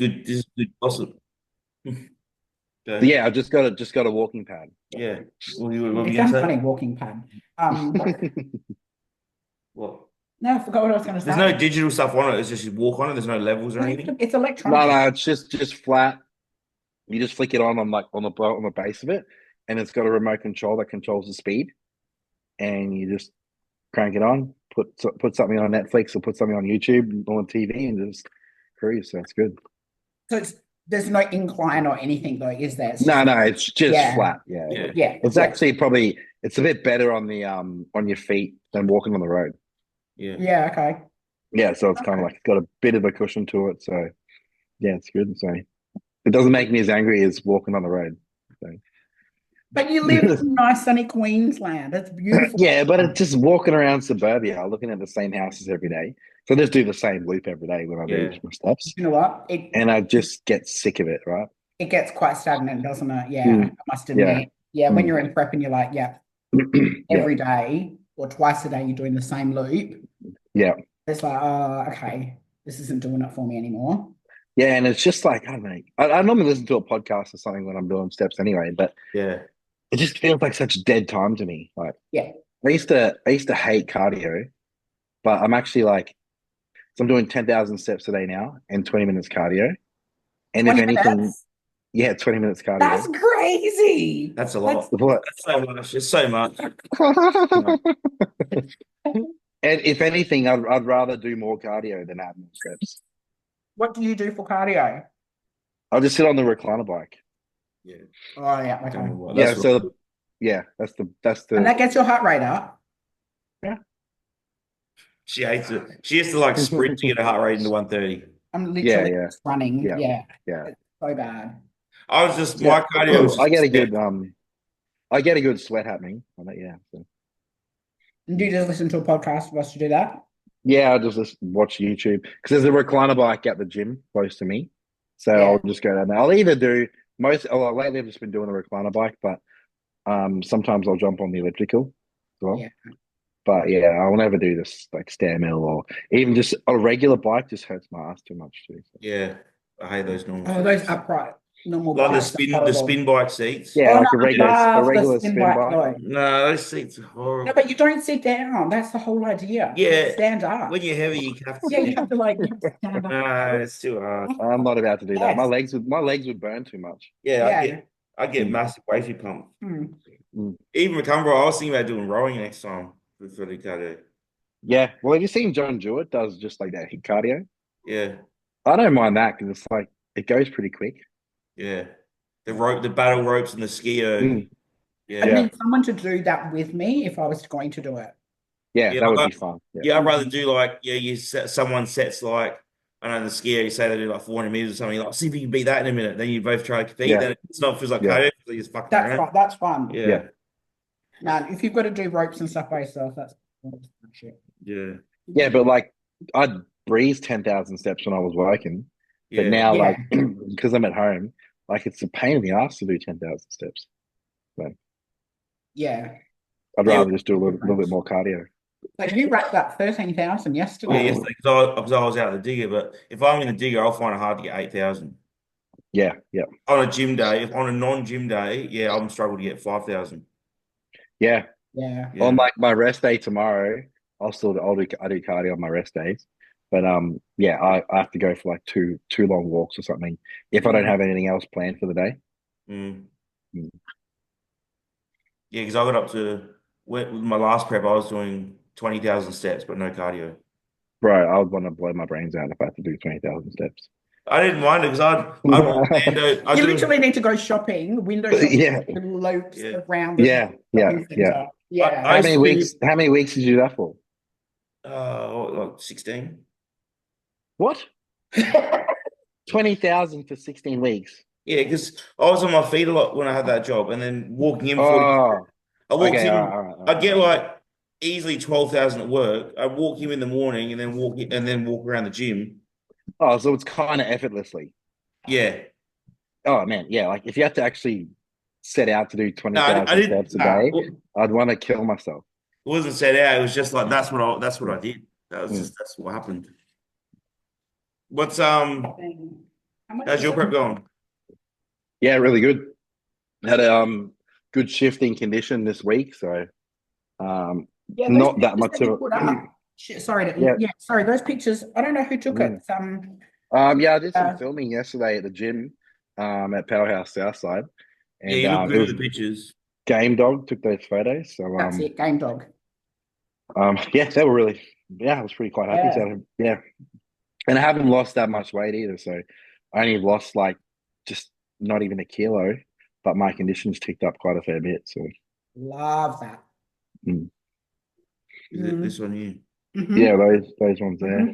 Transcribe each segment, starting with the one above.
good. This is good gossip. Okay. Yeah, I just got a walking pad. Yeah. What were It you gonna sounds say? funny, walking pad. What? No, I forgot what I was going to There's no say. digital stuff on it. It's just you walk on it. There's no levels or anything. It's No, electronic. no, it's just flat. You just flick it on like on the base of it, and it's got a remote control that controls the speed, and you just crank it on, put something on Netflix or put something on YouTube or on TV, and just cruise. So it's good. So there's no incline or anything though, is there? It's No, just no, it's just yeah, flat. Yeah, yeah. Yeah. yeah, It's yeah, actually probably it's a bit better on the on your feet than walking on the road. Yeah. yeah. Okay. Yeah, so it's kind of Okay. like it's got a bit of a cushion to it. So yeah, it's good. So it doesn't make me as angry as walking on the road. So. But you live in nice sunny Queensland. It's beautiful. Yeah, but it's just walking around suburbia, looking at the same houses every day. So I just do the same loop every day when I do Yeah. my steps, You know what? It and I just get sick of it, right? it gets quite stagnant, doesn't it? Yeah, Mm, I must yeah, admit. Yeah, when mm, you're in prep and you're like, yeah, yeah, every day or twice a day you're doing the same loop. yeah, It's like, oh, okay, this isn't doing it for me anymore. yeah. And it's just like I don't know. I normally listen to a podcast or something when I'm doing steps anyway, but Yeah. it just feels like such dead time to me. Like Yeah. I used to hate cardio, but I'm actually like, so I'm doing 10,000 steps a day now and 20 minutes cardio. And if 20 anything, minutes? yeah, 20 minutes That's cardio. crazy. That's a That's lot. What? That's so much. It's so much. And No. if anything, I'd rather do more cardio than add more steps. what do you do for cardio? I'll just sit on the recliner bike. Yeah. Oh yeah, Tell me okay. what. Yeah, That's right. so yeah, that's And the that gets your heart rate up. yeah. She hates it. She has to like sprint to get her heart rate into 130. I'm Yeah, literally yeah, just running. yeah, Yeah, yeah. it's so bad. I was just Yeah. my cardio was I just get a a step. good sweat happening on it, yeah. So. And do you just listen to a podcast for us to do that? Yeah, I'll just watch YouTube because there's a recliner bike at the gym close to me. So Yeah, I'll just go down there. I'll either do lately I've just been doing the recliner bike, but sometimes I'll jump on the elliptical as well. yeah. But yeah, I'll never do this like stair mill or even just a regular bike just hurts my ass too much too. So. Yeah. I hate those normal Oh, those seats. upright normal Like bikes are the horrible. spin bike seats. Yeah, Oh no, like a I regular a love the regular spin spin bike bike. though. No, those seats are No, horrible. but you don't sit down. That's the whole idea. You Yeah. stand up. When you're heavy, you have to Yeah, sit you down. have to like you have to stand up. No, it's too hard. I'm not about to do that. Yes. My legs would burn too much. Yeah, Yeah. I get Mm, massive weighted pump. Hmm. mm. Even Macumber, I was thinking about doing rowing next time for the cardio. Yeah. Well, have you seen John Jewett does just like that hit cardio? Yeah, I don't mind that because it's like it goes pretty quick. yeah. The battle ropes and the ski. Mm, I'd Yeah, yeah. need someone to do that with me if I was going to do it. Yeah, yeah. that would be fun. Yeah. Yeah, I'd rather do like someone sets like I don't know the skier. You say they do like 400 meters or something. You're like, see if you can beat that in a minute. Then you both try to compete. Yeah. Then it's not feels like Yeah. cardio. You're just fucking That's around. right. That's fun. Yeah. Yeah, Man, if you've got to do ropes and stuff by yourself, that's shit. yeah, Yeah, but like I'd breeze 10,000 steps when I was working, but yeah. now Yeah, like because I'm at home, like it's a pain in the ass to do 10,000 steps. So yeah. I'd Yeah, rather just do a little bit more cardio. Like you racked up 13,000 yeah, yesterday. yesterday because I was out of the digger. But if I'm in the digger, I'll find it hard to get 8,000 Yeah, yeah, on a gym day. If on a non-gym day, yeah, I'm struggling to get 5,000. yeah. Yeah. On Yeah, like my rest day tomorrow, I do cardio on my rest days. But yeah, I have to go for like two long walks or something if I don't Mm. have anything else planned for the day. mm. Mm. Yeah, because I got up to with my last prep, I was doing 20,000 steps, but no cardio. Bro, I would want to blow my brains out if I had to do 20,000 steps. I didn't mind it because I'd walk Orlando. I You do literally need to go shopping, window shopping, Yeah, the loops yeah. around the yeah, yeah, shopping yeah. center. I Yeah. used to do How many weeks did you do that for? like 16. What? 20,000 for 16 weeks. Yeah, because I was on my feet a lot when I had that job, and then walking in 40. Oh, I walked okay. All right, in. all right, all right, I'd all get right. like easily 12,000 at work. I'd walk in the morning and then walk around the gym. Oh, so it's kind of effortlessly. Yeah. Oh man, yeah. Like if you have to actually set out to do No, I 20,000 didn't. steps a day, It I'd want to kill myself. wasn't set out. It was just like that's what I Mm, did. mm. That's what happened. What's How much How's is your it? prep going? Yeah, really good. Had a good shifting condition this week, so Yeah, those not that pictures much that you of put a up. Shit, sorry yeah. yeah, sorry, those pictures. I don't know who took it. Mm. Yeah, I did some Uh, filming yesterday at the gym at Powerhouse Southside, Yeah, and you look it good in was the pictures. Game Dog took those photos. So that's it, Game Dog. yeah, they were really I was pretty quite happy. Yeah. So yeah, and I haven't lost that much weight either. So I only lost like just not even a kilo, but my conditions ticked up quite a fair bit. So Love that. mm. This Mm. one here. Yeah, Mm-hmm. those ones there. Mm-hmm.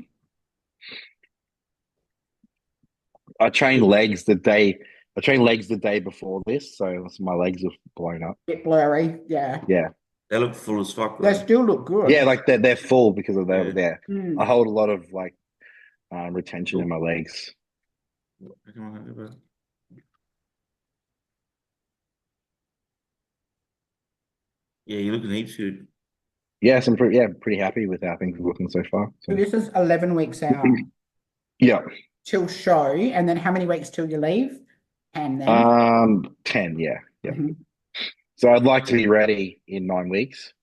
I trained legs the day. I trained legs the day before this, so my legs are blown up. Bit blurry. Yeah. Yeah, They look full as fuck They though. still look yeah, good. like they're full because of Yeah. their. I Mm. hold a lot of like retention in Cool. my legs. Yeah, you're looking heaps good. Yes, I'm pretty happy with how things are looking so far. So So this is 11 weeks out yeah, till show, and then how many weeks till you leave? And then 10, yeah. hmm So I'd like to be ready in 9 weeks.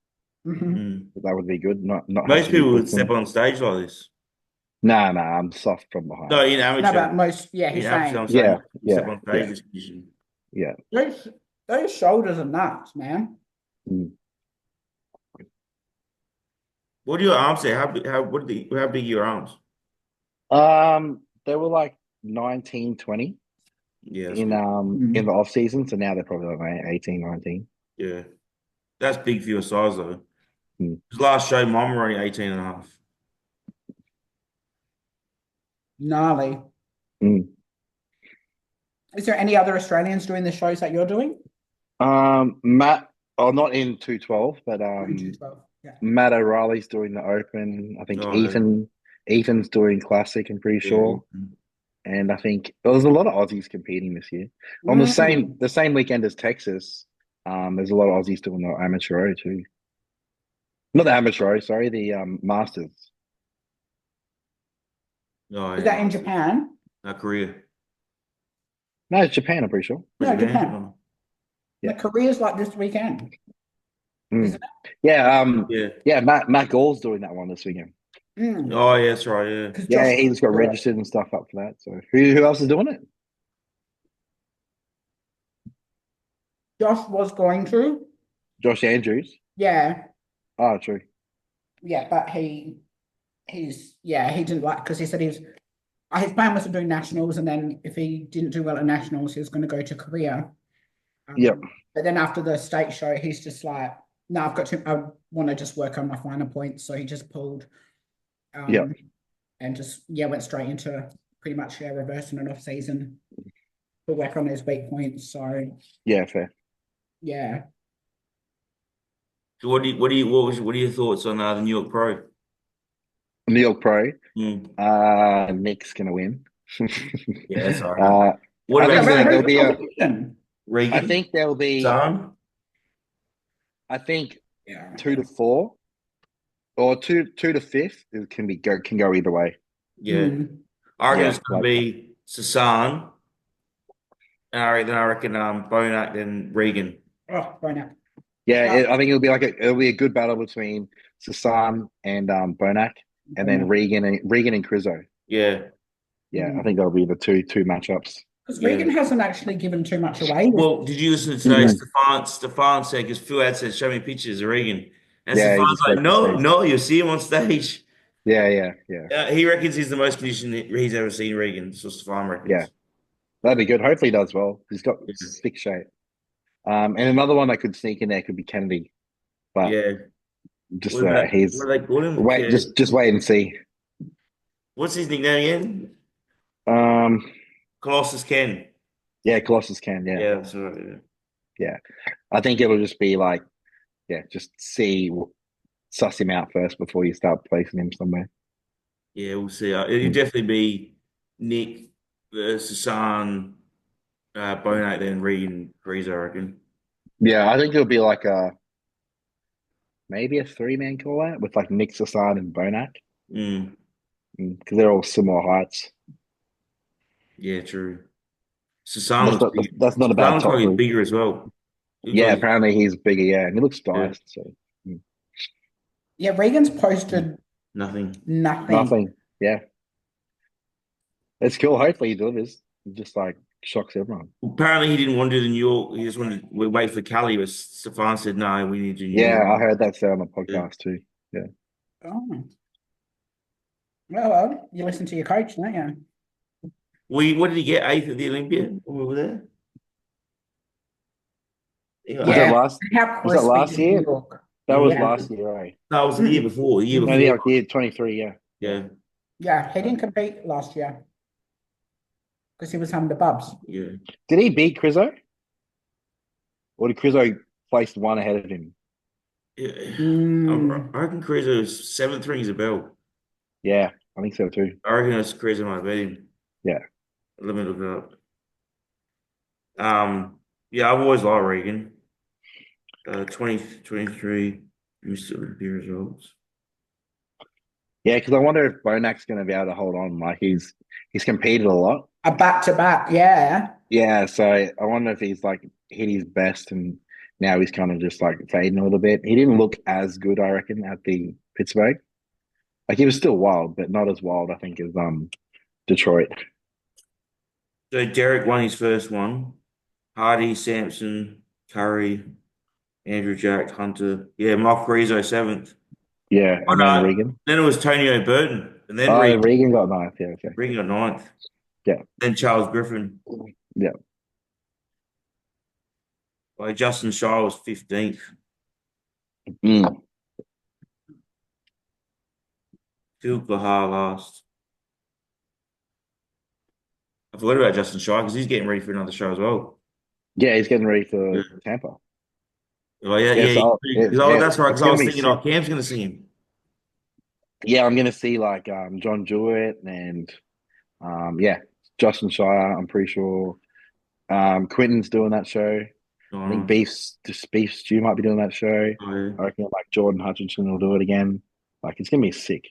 hmm Mm. That would be good. Not have Most to be people would pushed step in. on stage like this. Nah, I'm soft from No, behind. in no, amateur. but most, yeah, In he's amateur, saying I'm saying Yeah, most people step yeah, on stage yeah, this condition. yeah. those those shoulders are nuts, man. Mm. What do your arms say? How big are your arms? They were like 19, 20 Yeah, that's good. in Mm. the off season, so now they're probably like 18, 19. Yeah. That's big for your size though. Mm. His last show, mine were only 18 and a half. Gnarly. Mm. Is there any other Australians doing the shows that you're doing? Matt, oh, not in 212, but Not in 212. Yeah. Matt O'Reilly's doing the Open. I think Oh, okay. Ethan's doing Classic. I'm pretty Yeah. sure, and I think there's a lot of Aussies competing this year on Mm. the same weekend as Texas. There's a lot of Aussies doing the amateur O too. Not the amateur O, sorry, the Masters. Oh, Is yeah, that in Masters. Japan? No, Korea. No, it's Japan. I'm pretty sure. Was No, it there? Japan. Oh. The Yeah. Korea's like this weekend, isn't Mm. it? Yeah. Yeah. Yeah. Matt Gall's doing that one this weekend. Mm. Oh, yeah, that's right. Yeah. Because Yeah, Josh he just got do it. registered and stuff up for that. So who else is doing it? Josh was going to. Josh Andrews. Yeah. Oh, true. Yeah, but he didn't like because he said his plan was to do nationals, and then if he didn't do well at nationals, he was going to go to Korea. Yep. But then after the state show, he's just like, no, I want to just work on my final points. So he just pulled, Yep. and just went straight into pretty much reversing an off season to work on his weak points. So Yeah, fair. yeah, So what are your thoughts on the New York Pro? New York Pro. Mm. Nick's gonna win. Yeah, that's all right. uh, What I yeah, about think but there'll who's be the a. competition? I Regan? think there'll be. Son? I think Yeah, 2 to 4 or two to fifth can go either way. Yeah. mm. I reckon Yeah, it's going to like be Sasan, and I reckon Bonac, then Regan. Oh, right now. yeah. But, I think it'll be a good battle between Sasan and Bonac, and then Regan and Crizzo. Yeah. Yeah, I think that'll be the two matchups. because Yeah. Regan hasn't actually given too much away. Well, did you listen to today? Mhm. Stefan said, because Phil had said, show me pictures of Regan. And Yeah, he Stefan's just like, spoke to no, Steve. no, you'll see him on stage. Yeah. He reckons he's the most conditioned he's ever seen Regan. So Stefan Yeah, reckons. that'd be good. Hopefully, he does well. He's got Yeah. sick shape. And another one that could sneak in there could be Kennedy, but Yeah. just What he's do they call him? wait, just wait and see. What's his nickname again? Um, Colossus Ken. yeah, Colossus can. Yeah, Yeah, that's right. Yeah. yeah. I think it'll just be like, just suss him out first before you start placing him somewhere. Yeah, we'll see. It'll Mm. definitely be Nick versus Hassan, Bonac, then Regan, Breeze, I reckon. Yeah, I think it'll be like maybe a 3-man call out with like Nick Sasan and Bonac Mm. because they're all similar heights. Yeah, true. That's not that's not a bad Sasan looks top like he's three. bigger as well. He looks Yeah, like apparently he's bigger. Yeah, and he looks yeah, nice. So Yeah, Regan's posted nothing. nothing. nothing. Yeah, it's cool. Hopefully he delivers. He just like shocks everyone. Apparently, he didn't want to do the New York. He just wanted to wait for Cali, but Stefan said, "No, we need to do New Yeah, York." I heard that say on the Yeah. podcast too. Yeah. Oh, well, you listen to your coach, don't you? What did he get? Eighth at the Olympia when we were there. He got Was that eighth. Yeah, last? how Was that crispy last is New year? York? That was Mm. Yeah. last year, right? No, it was the year before. The year No, before. yeah, year 23. Yeah, yeah. Yeah, Yeah, he didn't compete last year because he was under Bubs. yeah. Did he beat Crizzo? Or did Crizzo place one ahead of him? Yeah. Mm. I reckon Chris was seventh rings a bell. Yeah, I think so too. I reckon it's Chris might have beat him. Yeah. Let me look it up. Yeah, I've always liked Regan. 2023 Mr. Olympia results. Yeah, because I wonder if Bonak's going to be able to hold on. Like he's competed a lot. A back-to-back, yeah. Yeah, so I wonder if he's like hit his best and now he's kind of just like fading a little bit. He didn't look as good, I reckon, at the Pittsburgh. Like he was still wild, but not as wild, I think, as Detroit. So Derek won his first one. Hardy, Sampson, Curry, Andrew Jack, Hunter. Yeah, Mark Rizzo seventh. Yeah, Oh and then no, Regan. then it was Tony O'Burton, and then Oh, Regan got ninth. Yeah, okay. Regan got ninth. Yeah, Then Charles Griffin. yeah. Like Justin Shaw was 15th. Mm. Phil Kahar last. I forgot about Justin Shaw because he's getting ready for another show as well. Yeah, he's getting ready Yeah. for Tampa. Oh yeah, Yeah, yeah. so That's right. it's Because I gonna was be thinking, sick. oh, Cam's going to see him. Yeah, I'm gonna see like John Jewett and yeah, Justin Shire, I'm pretty sure. Quinton's doing that show. I think Oh, Beef Stew might be doing that show. oh, yeah. I reckon like Jordan Hutchinson will do it again. Like it's gonna be sick.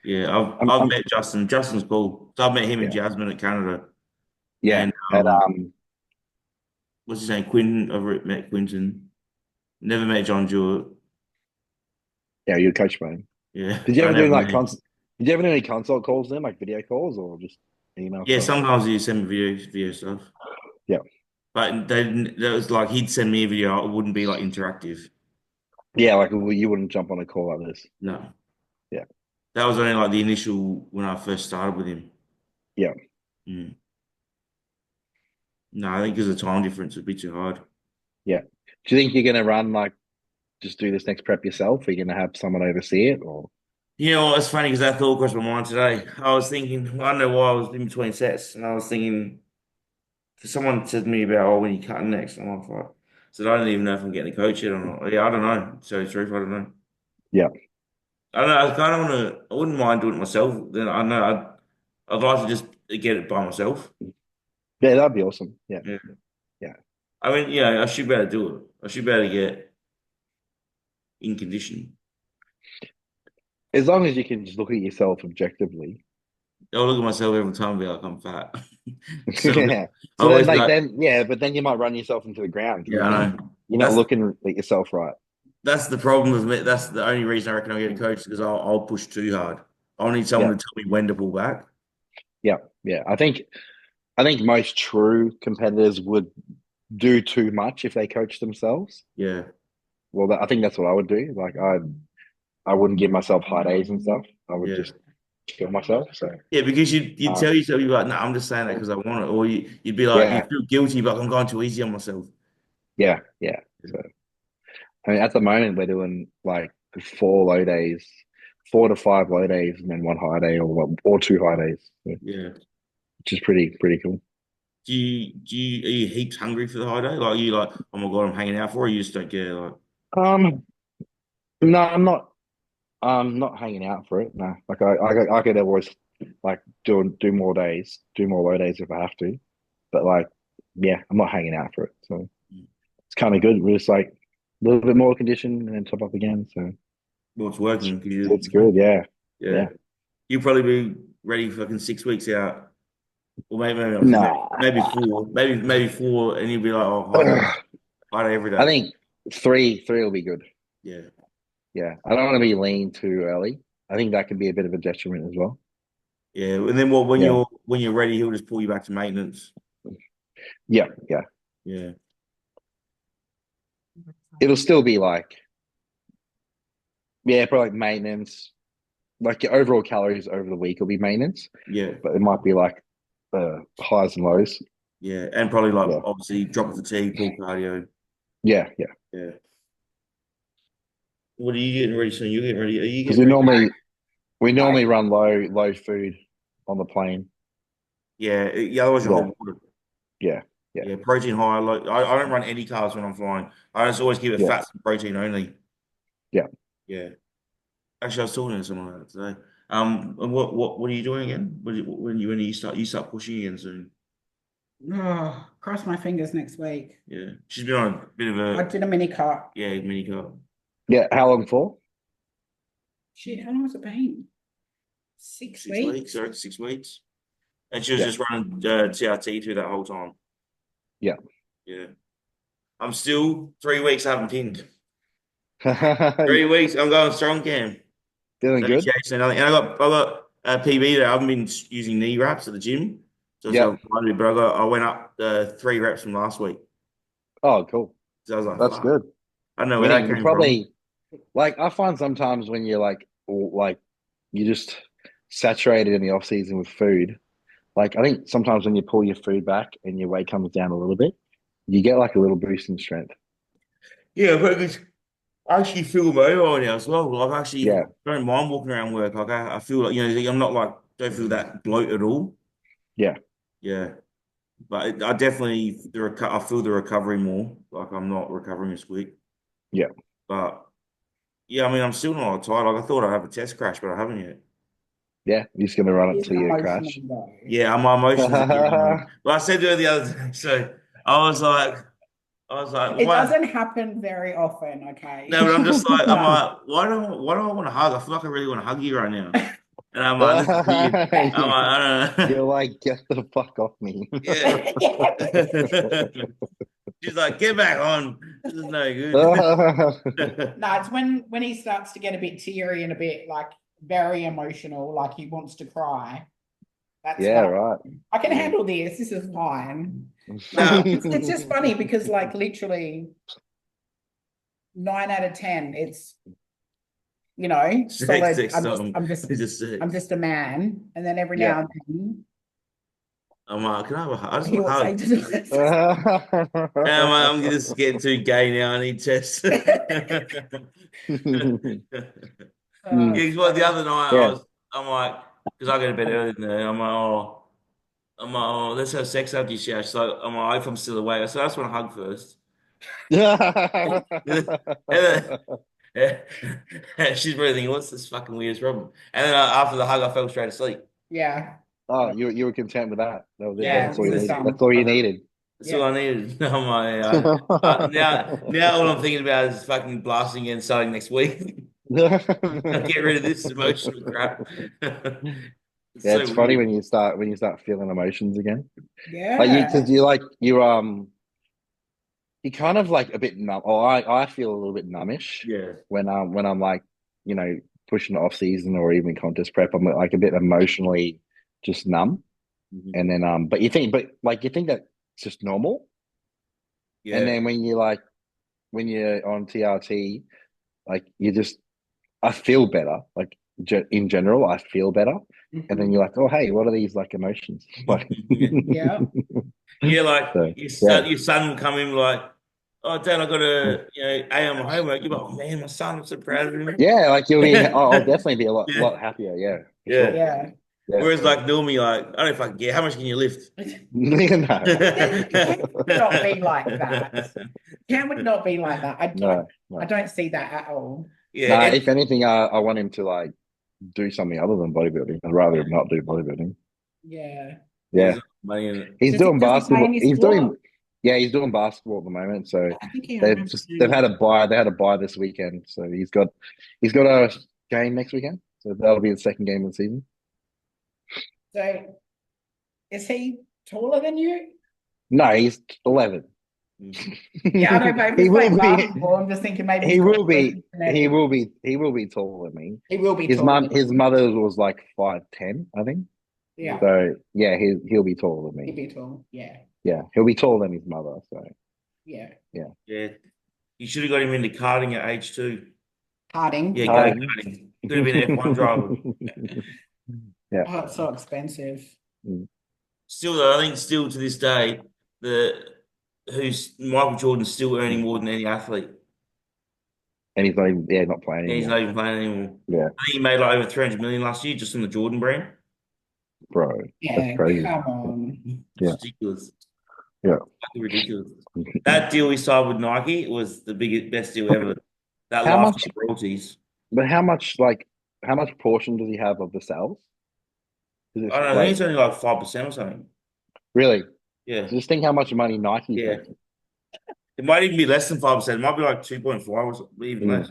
Yeah, I've I'm met Justin. Justin's cool. So I've met him and yeah, Jasmine at Canada. yeah. And At what's his name? Quinton. I've met Quinton. Never met John Jewett. yeah, you're coached by him. Yeah, Did you I ever do never like met him. did you ever do any consult calls then, like video calls or just email Yeah, stuff? sometimes he send me video stuff. Yeah. But that was like he'd send me a video. It wouldn't be like interactive. Yeah, like you wouldn't jump on a call like this. No, Yeah. that was only like the initial when I first started with him. Yeah. Mm. No, I think because of the time difference, it'd be too hard. Yeah. Do you think you're gonna run like just do this next prep yourself? Are you gonna have someone oversee it or You know what? It's funny because that thought crossed my mind today. I was thinking, I don't know why I was in between sets, and I was thinking, because someone said to me about, oh, when you cutting next, and I'm like, "Fuck." So I don't even know if I'm getting a coach yet or not. Yeah, I don't know. To tell you the truth, I don't know. yeah. I don't know. I kind of want to. I wouldn't mind doing it myself. Then I know I'd like to just get it by myself. Yeah, that'd be awesome. Yeah. Yeah. Yeah. I mean, yeah, I should be able to do it. I should be able to get in condition. As long as you can just look at yourself objectively. I'll look at myself every time and be like, I'm fat. So Yeah. I So then always be like like, then yeah, but then you might run yourself into the ground because yeah, I know. you're not That's looking at yourself right. that's the problem with me. That's the only reason I reckon I'll get a coach because I'll push too hard. I'll need Yeah. someone to tell me when to pull back. Yeah. Yeah. I think most true competitors would do too much if they coach themselves. Yeah. Well, I think that's what I would do. Like I wouldn't give myself high days and stuff. I would Yeah. just kill myself. So Yeah, because you uh, tell yourself, you're like, no, I'm just saying that because I want it. Or you'd be like, you yeah, feel guilty, but I'm going too easy on myself. yeah, yeah. So I mean, at the moment we're doing like 4 low days, 4 to 5 low days, and then one high day or 2 high days, so, Yeah. which is pretty cool. Are you heaps hungry for the high day? Like, are you like, oh my God, I'm hanging out for it? Or you just don't care? Like, Um, no, I'm not. I'm not hanging out for it. No, like I could always like do more days, do more low days if I have to. But like, yeah, I'm not hanging out for it. So it's kind of good. We're just like a little bit more condition and then top up again. So well, it's working. 'Cause it's good. Yeah, yeah. yeah. You'll probably be ready for fucking 6 weeks out. Or Nah. maybe four, maybe four, and you'll be like, oh, hide every I day. think three will be good. Yeah, Yeah, I don't want to be lean too early. I think that can be a bit of a detriment as well. yeah. And then what? Yeah, When you're ready, he'll just pull you back to maintenance. yeah, yeah. Yeah, It'll still be like, yeah, probably like maintenance. Like your overall calories over the week will be maintenance, yeah, but it might be like highs and lows. yeah. And probably like Yeah, obviously drop fatigue, pull cardio. yeah, yeah. Yeah. What are you getting ready soon? You getting ready? Are you Because getting ready? we normally run low food on the plane. Yeah, yeah. Otherwise you're Yeah, hot water. yeah, yeah, Yeah, protein high. Like I don't run any carbs when I'm flying. I just always keep it yeah, fats and protein only. yeah. Yeah. Actually, I was talking to someone like that today. And what are you doing again? When you start pushing again soon? Oh, cross my fingers next week. Yeah, she's been on a bit of I a did a mini cut. mini carb. Yeah. How long for? Shit, how long has it been? 6 weeks? 6 weeks, and she was Yeah, just running TRT through that whole time. yeah. Yeah, I'm still 3 weeks. I haven't pinned. 3 weeks. I'm going strong, Cam. Feeling No good? chase, no nothing. And I got a PB there. I haven't been using knee wraps at the gym, so Yeah. but I went up 3 reps from last week. Oh, cool. So I was like, That's fuck. good. I don't know where that Winning. You came from. probably like I find sometimes when you're like you just saturated in the off season with food. Like I think sometimes when you pull your food back and your weight comes down a little bit, you get like a little boost in strength. Yeah, but I actually feel mobile now as well. Like I actually Yeah, don't mind walking around work. Like I feel like I'm not like don't feel that bloat at all. yeah, Yeah, but I definitely I feel the recovery more. Like I'm not recovering as quick. yeah. But yeah, I mean I'm still not tired. Like I thought I'd have a test crash, but I haven't yet. Yeah. You're just gonna run it It's till you emotional crash. though. Yeah, my emotions are getting me. But I said to her the other day, so I was like, It why? doesn't happen very often, okay? No, but I'm But like, why do I want to hug? I feel like I really want to hug you right now. And I'm like, this is weird. I'm like, I don't You're know. like, get the fuck off me. Yeah. She's like, get back on. This is no good. no, it's when he starts to get a bit teary and a bit like very emotional, like he wants to cry. That's Yeah, when right. I can Yeah. handle this. This is fine. No. It's just funny because like literally 9 out of 10, it's Sex, solid. sex, something. It's just I'm sex. just a man. And then every Yeah. now and then I'm like, can I have a hug? I just he want a will say hug. And I'm like, I'm just getting too gay now. I need tests. Mm, Yeah, 'cause what the other night yeah. I'm like, because I go to bed early in the day, I'm like, oh, let's have sex after you shower. She's like, I'm like, if I'm still awake. I said, I just want to hug first. And then, she's really thinking, what's this fucking weirdest problem? And then after the hug, I fell straight asleep. yeah, Oh, you were content with that. That was it. Yeah, That's yeah. all It you was needed. That's all you needed. that's all yeah. I needed. I'm like, now all I'm thinking about is fucking blasting again starting next week. Get rid of this emotional crap. It's Yeah, so it's funny weird. when you start feeling emotions again. Like Yeah. because you kind of like a bit numb. Or I feel a little bit numbish Yeah. when I'm like you know pushing off season or even contest prep. I'm like a bit emotionally just numb. Mhm. And then but you think that's just normal. And Yeah. then when you're on TRT, like I feel better. Like in general, I feel better. And then Mhm. you're like, oh hey, what are these like emotions? Like, Yeah. Yeah, like so yeah, your son will come in like, oh, Dad, I got A on my homework. You're like, oh man, my son, I'm so proud of him. yeah. Like I'll definitely be a Yeah, lot happier. Yeah, for yeah. sure. Yeah. Yeah, Whereas yeah. like normally, like I don't fucking care. How much can you lift? Cam would not be like that. Cam would not be like that. No, I no, don't see that at all. Yeah, no. and If anything, I want him to like do something other than bodybuilding. I'd rather him not do bodybuilding. Yeah. there's Yeah, no money in it. he's doing Does he play basketball. any sport? Yeah, he's doing basketball at the moment. So I think I remember they've seeing had that. a bye. They had a bye this weekend. So he's got a game next weekend. So that'll be the second game of the season. So Is he taller than you? No, he's 11. Yeah, I know, but if He he's will playing be. basketball, I'm just thinking maybe He he's got will be. genetic. He will be taller than me. He will be His taller mum, than his you. mother was like 5'10", I think. Yeah, So yeah, he'll be taller than he'd me. be tall. Yeah, Yeah, he'll be taller than his mother. So yeah. yeah, Yeah. You should have got him into karting at age 2. Karting. Yeah, go Yeah. karting. Could have been an F1 driver. yeah. Oh, it's so expensive. Mm. Still though, I think still to this day, who's Michael Jordan's still earning more than any athlete. And he's not even, yeah, not playing And he's anymore. not even playing anymore. Yeah, I think he made like over 300 million last year just on the Jordan brand. bro, that's Yeah, crazy. come on. It's Yeah, ridiculous. yeah. Fucking ridiculous. That deal he signed with Nike was the biggest, best deal ever. That How much? lifetime royalties. But how much portion does he have of the sales? Is I it don't know. I think like it's only like 5% or something. really? Yeah, So just think how much money Nike's yeah. making. It might even be less than 5%. It might be like 2.5 or something, even Mm, less.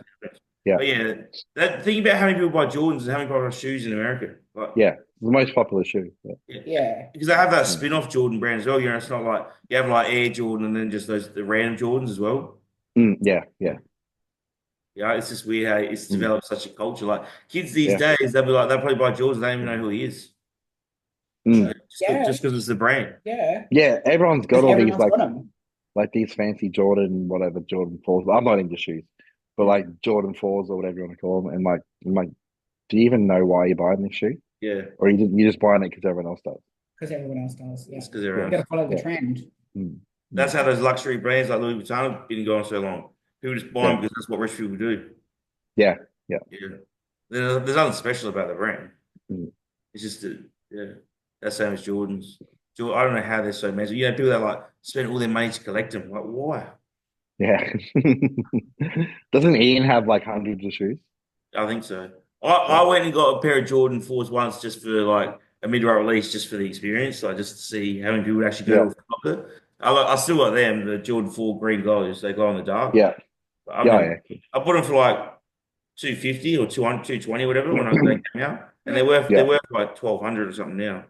yeah, But yeah, think about how many people buy Jordans and how many people buy shoes in America. Like, yeah. The most popular shoe. Yeah. yeah. Yeah. Because they have that Mm, spin-off Jordan brand as well. You know, it's not like you have like Air Jordan and then just the random Jordans as well. yeah, yeah, Yeah, it's just weird how it's mm, developed such a culture. Like kids these yeah, days, they'll be like they'll probably buy Jordans, they don't even know who he is. mm. Yeah. Just because it's the brand. Yeah. Yeah. Everyone's got Because all these everyone's got them. like these fancy Jordan, whatever Jordan fours. I'm not into shoes, but like Jordan fours or whatever you want to call them. And like, do you even know why you're buying this shoe, Yeah, or you just buying it because everyone else does? Because everyone else does. Yeah. it's because You Yeah, got to follow the yeah, trend. mm, mm, that's how those luxury brands like Louis Vuitton have been going so long. People just buy yeah, them because that's what rich people do. yeah, yeah. Yeah, there's nothing special about the brand. Mm. It's just yeah, that's same as Jordans. I don't know how they're so massive. You know, people that like spend all their money to collect them. Like, why? Yeah. Doesn't Ian have like hundreds of shoes? I think so. Yeah. I went and got a pair of Jordan 4s once just for like a mid-row release, just for the experience, like just to see how many people would actually go Yeah. to a Foot Locker. I still got them, the Jordan 4 green glows. They glow in the dark. Yeah. But I've Yeah. never. Yeah. I bought them for like 250 or 200, 220, whatever when they came out, and they're Yeah. worth like 1,200 or something now.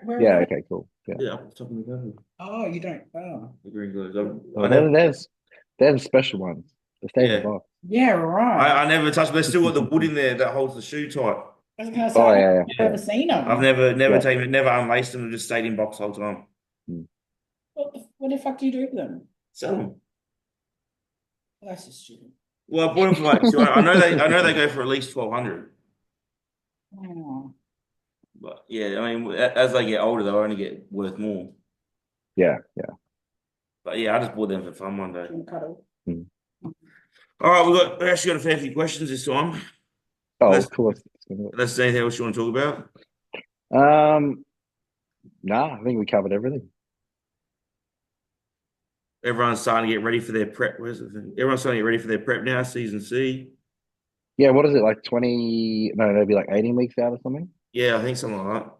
Where Yeah. are they? Okay. Cool. Yeah. Yeah, up the top of the garden. Oh, you don't. Oh. The green glows. I Well, never. they're the special ones. They stay in the Yeah, box. Yeah, right. I never touched. But they still got the wood in there that holds the shoe tight. I was going to say, Oh I've yeah. Yeah. never seen I've them. never Yeah. taken, never unlaced them. They've just stayed in box the whole time. Mm. What the fuck do you do with them? Sell them. That's just stupid. Well, I bought them for like 200. I know they go for at least 1,200. Oh. But yeah, I mean, as they get older, they'll only get worth more. Yeah. Yeah. But yeah, I just bought them for fun one day. Cuddle. Mm. All right, we actually got a fair few questions this time. Oh, Unless, of course. unless there's anything else you want to talk about. Nah, I think we covered everything. Everyone's starting to get ready for their prep. Where's the thing? Everyone's starting to get ready for their prep now, season C. Yeah. What is it like? 20? No, that'd be like 18 weeks out or something. Yeah, I think something like that.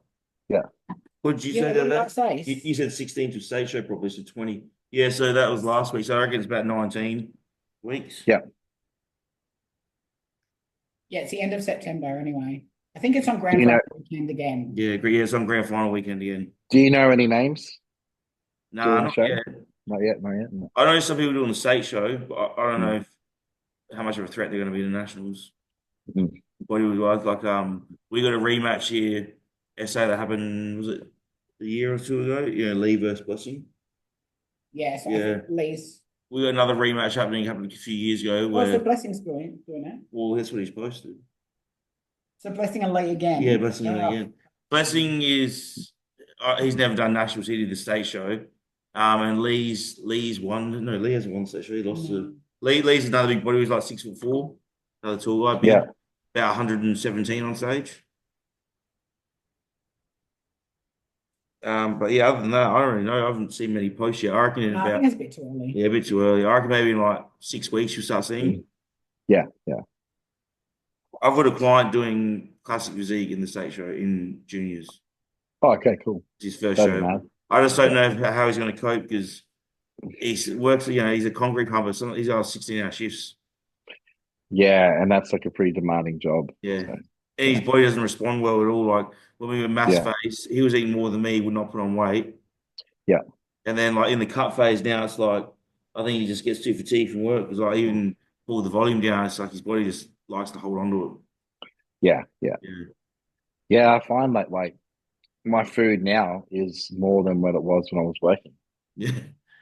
Yeah. What did you Yeah, say what did I that? say? You said 16 to state show probably, so 20. Yeah, so that was last week. So I reckon it's about 19 weeks. Yeah. Yeah, it's the end of September anyway. I think it's on Do Grand you know? Final weekend again. Yeah, agree. Yeah, it's on grand final weekend again. Do you know any names Nah, doing the not show? yet. Not yet. Not yet. No. I know some people doing the state show, but I don't Mm. know how much of a threat they're going to be to the Nationals. Mm. Bodywood wise, like we got a rematch here. SA that happened, was it a year or two ago? Yeah, Lee versus Blessing. Yes, I Yeah. think Lee's. We got another rematch happening a few years ago What's the where Blessing's doing it? well that's what he's posted. So Blessing and Lee again. Yeah, Blessing Oh. again. Blessing is he's never done nationals. He did the state show, and Lee's won. No, Lee hasn't won the state show. He lost to Lee's another big body. He's like 6'4", another tall guy. Big, Yeah. about 117 on stage. But yeah, other than that, I don't really know. I haven't seen many posts yet. I reckon in No, I about think it's a bit too early. yeah, a bit too early. I reckon maybe in like 6 weeks you'll start seeing. Yeah. Yeah. I've got a client doing classic physique in the state show in juniors. Oh, okay. Cool. It's his first That'd show. be mad. I just don't know how he's going to cope because he works. You know, he's a concrete pumper. So he's got 16-hour shifts. Yeah, and that's like a pretty demanding job. Yeah. So. and his body doesn't respond well at all. Like when we were mass Yeah. phase, he was eating more than me, would not put on weight. Yeah. And then like in the cut phase now, it's like I think he just gets too fatigued from work because I even pull the volume down. It's like his body just likes to hold on to Yeah. Yeah. it. Yeah. I find that like my food now is more than what it was when I was working. Yeah,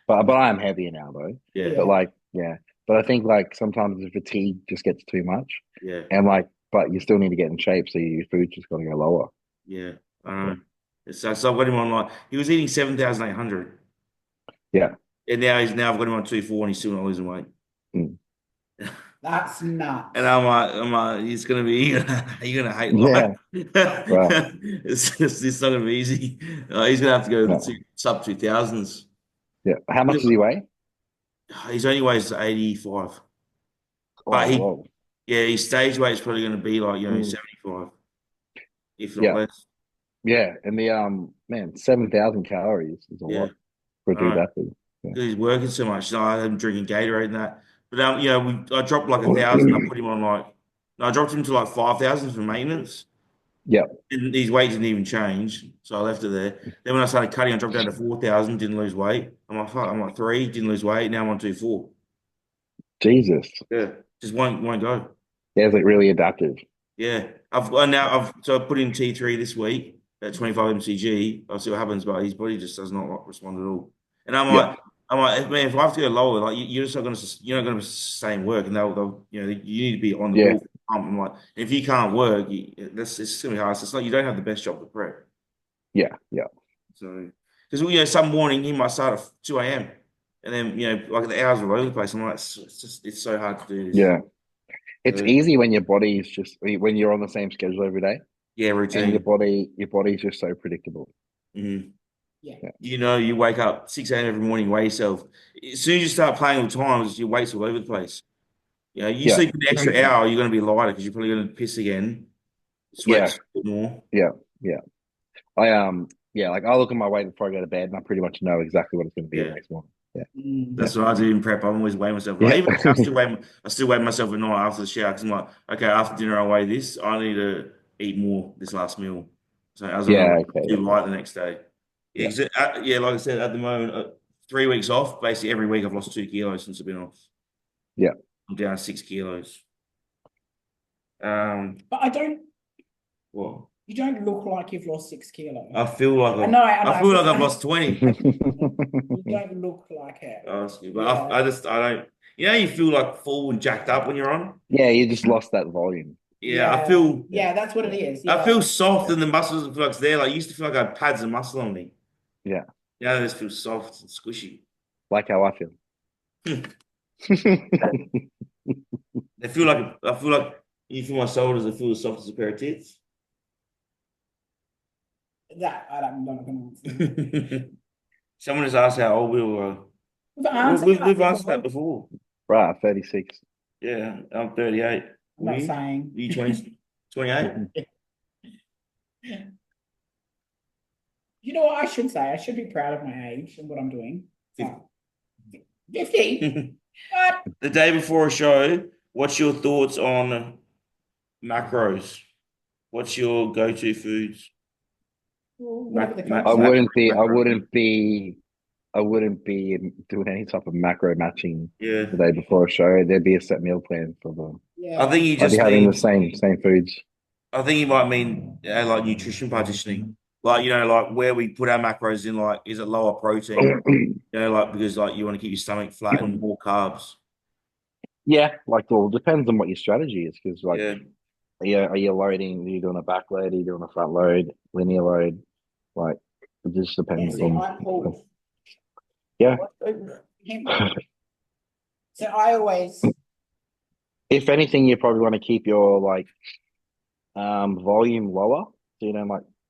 But I am heavier now though. yeah, But Yeah. like, yeah. But I think like sometimes the fatigue just gets too much. yeah, And like, but you still need to get in shape, so your food's just gotta go lower. yeah. I Yeah. know. So I've got him on like he was eating 7,800, Yeah. and now I've got him on 2,400, and he's still not losing weight. Mm. That's nuts. And I'm like, it's gonna be you're gonna hate life. Yeah. Wow. It's not gonna be easy. He's gonna have to go to the No. sub 2,000s. Yeah. How much does he weigh? His only weighs 85, but Oh, whoa. his stage weight is probably gonna be like Mm. 75, if not Yeah. less. Yeah. And the man, 7,000 calories is a Yeah, lot for a I dude know. that big. Yeah. 'Cause he's working so much. So I had him drinking Gatorade and that. But I dropped like 1,000. I put him on like no, I dropped him to like 5,000 for maintenance. Yeah. And his weight didn't even change, so I left it there. Then when I started cutting, I dropped down to 4,000. Didn't lose weight. I'm like, fuck. I'm like three. Didn't lose weight. Now I'm on 2,4. Jesus. Yeah, just won't go. Yeah, it's like really adaptive. Yeah, I've put in T3 this week at 25 mcg. I'll see what happens, but his body just does not respond at all. And Yeah. I'm like, man, if I have to go lower, like you're just not going to, you're not going to sustain work, and they'll, you need to be on the Yeah. ball. I'm like, if you can't work, it's going to be hard. So it's like you don't have the best job to prep. Yeah. Yeah. So because some morning he might start at 2 a.m. and then like the hours are all over the place. I'm like, it's so hard to do this. Yeah. It's So, easy when your body's just when you're on the same schedule every day yeah, and routine. your body's just so predictable. Mm-hmm. Yeah. Yeah. You wake up 6 a.m. every morning, weigh yourself. As soon as you start playing with times, your weight's all over the place. You Yeah. sleep an extra hour, you're going to be lighter because you're probably going to piss again, sweat Yeah. a bit more. Yeah. Yeah. I yeah, like I look at my weight before I go to bed and I pretty much know exactly what it's gonna be the Yeah, next morning. Yeah. Yeah. that's what I do in prep. I'm always weighing myself. Like Yeah. even I still weigh myself at night after the shower because I'm like, okay, after dinner I weigh this. I need to eat more this last meal, so as I'm Yeah, not okay, too yeah. light the next day. Yeah, Yeah. 'cause like I said, at the moment, 3 weeks off. Basically, every week I've lost 2 kilos since I've been off. Yeah. I'm down 6 kilos. But Well, you don't look like you've lost 6 kilos. I feel like I feel know. like I've lost 20. You don't look like it. Honestly, but Yeah. I don't. You feel like full and jacked up when you're on. Yeah, you just lost that volume. Yeah, I feel Yeah, that's what it is. I Yeah. feel soft and the muscles don't feel like it's there. Like I used to feel like I had pads of muscle on me. Yeah. Now I just feel soft and squishy. Like how I feel. I feel like you feel my shoulders. I feel as soft as a pair of tits. That I'm not going to answer. Someone just asked how old we were. We've answered We've that answered before. that before. Right, 36. Yeah, I'm 38. I'm not saying. Are you 20, 28? You know what I should say? I should be proud of my age and what I'm doing. 50. What? The day before a show, what's your thoughts on macros? What's your go-to foods? Whatever the coach I says. wouldn't be doing any type of macro matching Yeah, the day before a show. There'd be a set meal plan for them. I think you I'd be just having the mean. same foods. I think you might mean like nutrition partitioning, like like where we put our macros in. Like, is it lower protein? Like because like you want to keep your stomach flat and more carbs. Yeah, like well, depends on what your strategy is because like Yeah, are you loading? Are you doing a back load? Are you doing a front load? Linear load? Like it just depends See, on. I pulled. Yeah. So I always. If anything, you probably want to keep your like volume lower. So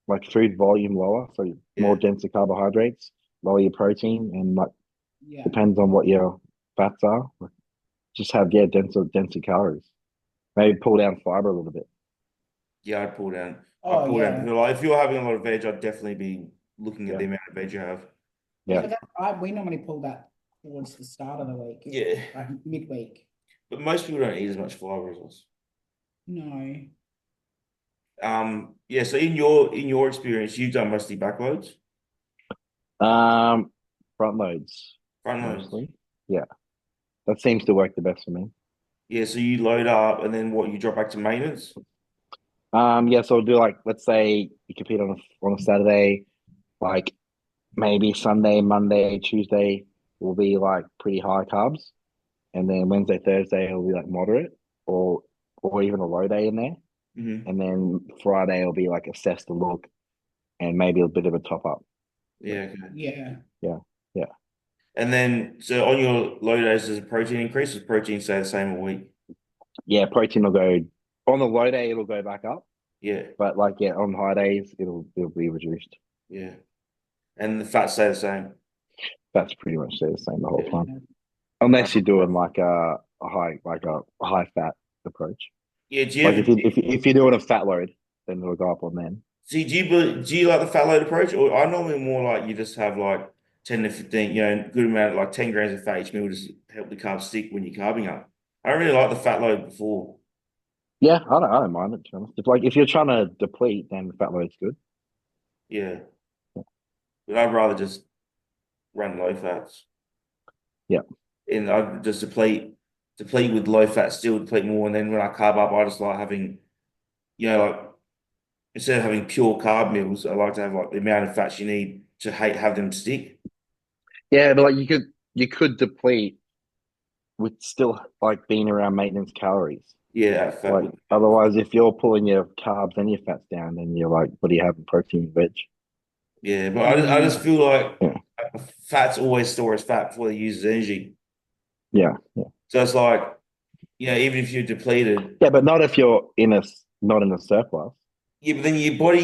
like food volume lower, so more yeah, denser carbohydrates, lower your protein, and like Yeah. depends on what your fats are. Like, just have denser calories. Maybe pull down fiber a little bit. yeah. I'd pull down. Oh, I'd pull yeah. down. Like, if you're having a lot of veg, I'd definitely be looking at Yeah. the amount of veg you have. Yeah. But we normally pull that towards the start of the week. Yeah, Like midweek. but most people don't eat as much fiber as us. No. Yeah. So in your experience, you've done mostly backloads, Um, Front loads front loads. mostly. Yeah, that seems to work the best for me. Yeah. So you load up and then what? You drop back to maintenance. Yeah, so I'll do like, let's say you compete on a Saturday, like maybe Sunday, Monday, Tuesday will be like pretty high carbs, and then Wednesday, Thursday will be like moderate, or even a low day in there, Hmm. and then Friday will be like assess the look and maybe a bit of a top up. Yeah. Okay. Yeah. Yeah, yeah, And then so on your low days, does the protein increase? Does protein stay the same a week? yeah. Protein will go on the low day, it'll go back up, Yeah. but like yeah, on high days, it'll be reduced. Yeah. And the fats stay the same. That's pretty much the same the whole Yeah. time, Yeah. unless you're doing Um, like a high fat approach. yeah. Do you Like ever if you're doing a fat load, then it'll go up on then. see? Do you like the fat load approach, or I normally more like you just have like 10 to 15, good amount, like 10 grams of fat each meal, just help the carbs stick when you're carbing up. I don't really like the fat load before. Yeah, I don't mind it to be honest. If you're trying to deplete, then fat load's good. Yeah, but I'd rather just run low fats, Yeah. and I just deplete with low fat, still deplete more, and then when I carb up, I just like having, like instead of having pure carb meals, I like to have like the amount of fats you need to have them stick. Yeah, but like you could deplete with still like being around maintenance calories. Yeah, that fat Like with otherwise if you're pulling your carbs and your fats down, then you're like, what do you have in protein and veg? yeah, but I just Mm. feel like Yeah. fats always store as fat before they use as energy. Yeah. Yeah. So it's like, even if you're depleted, Yeah, but not if you're not in a surplus. yeah, but then your body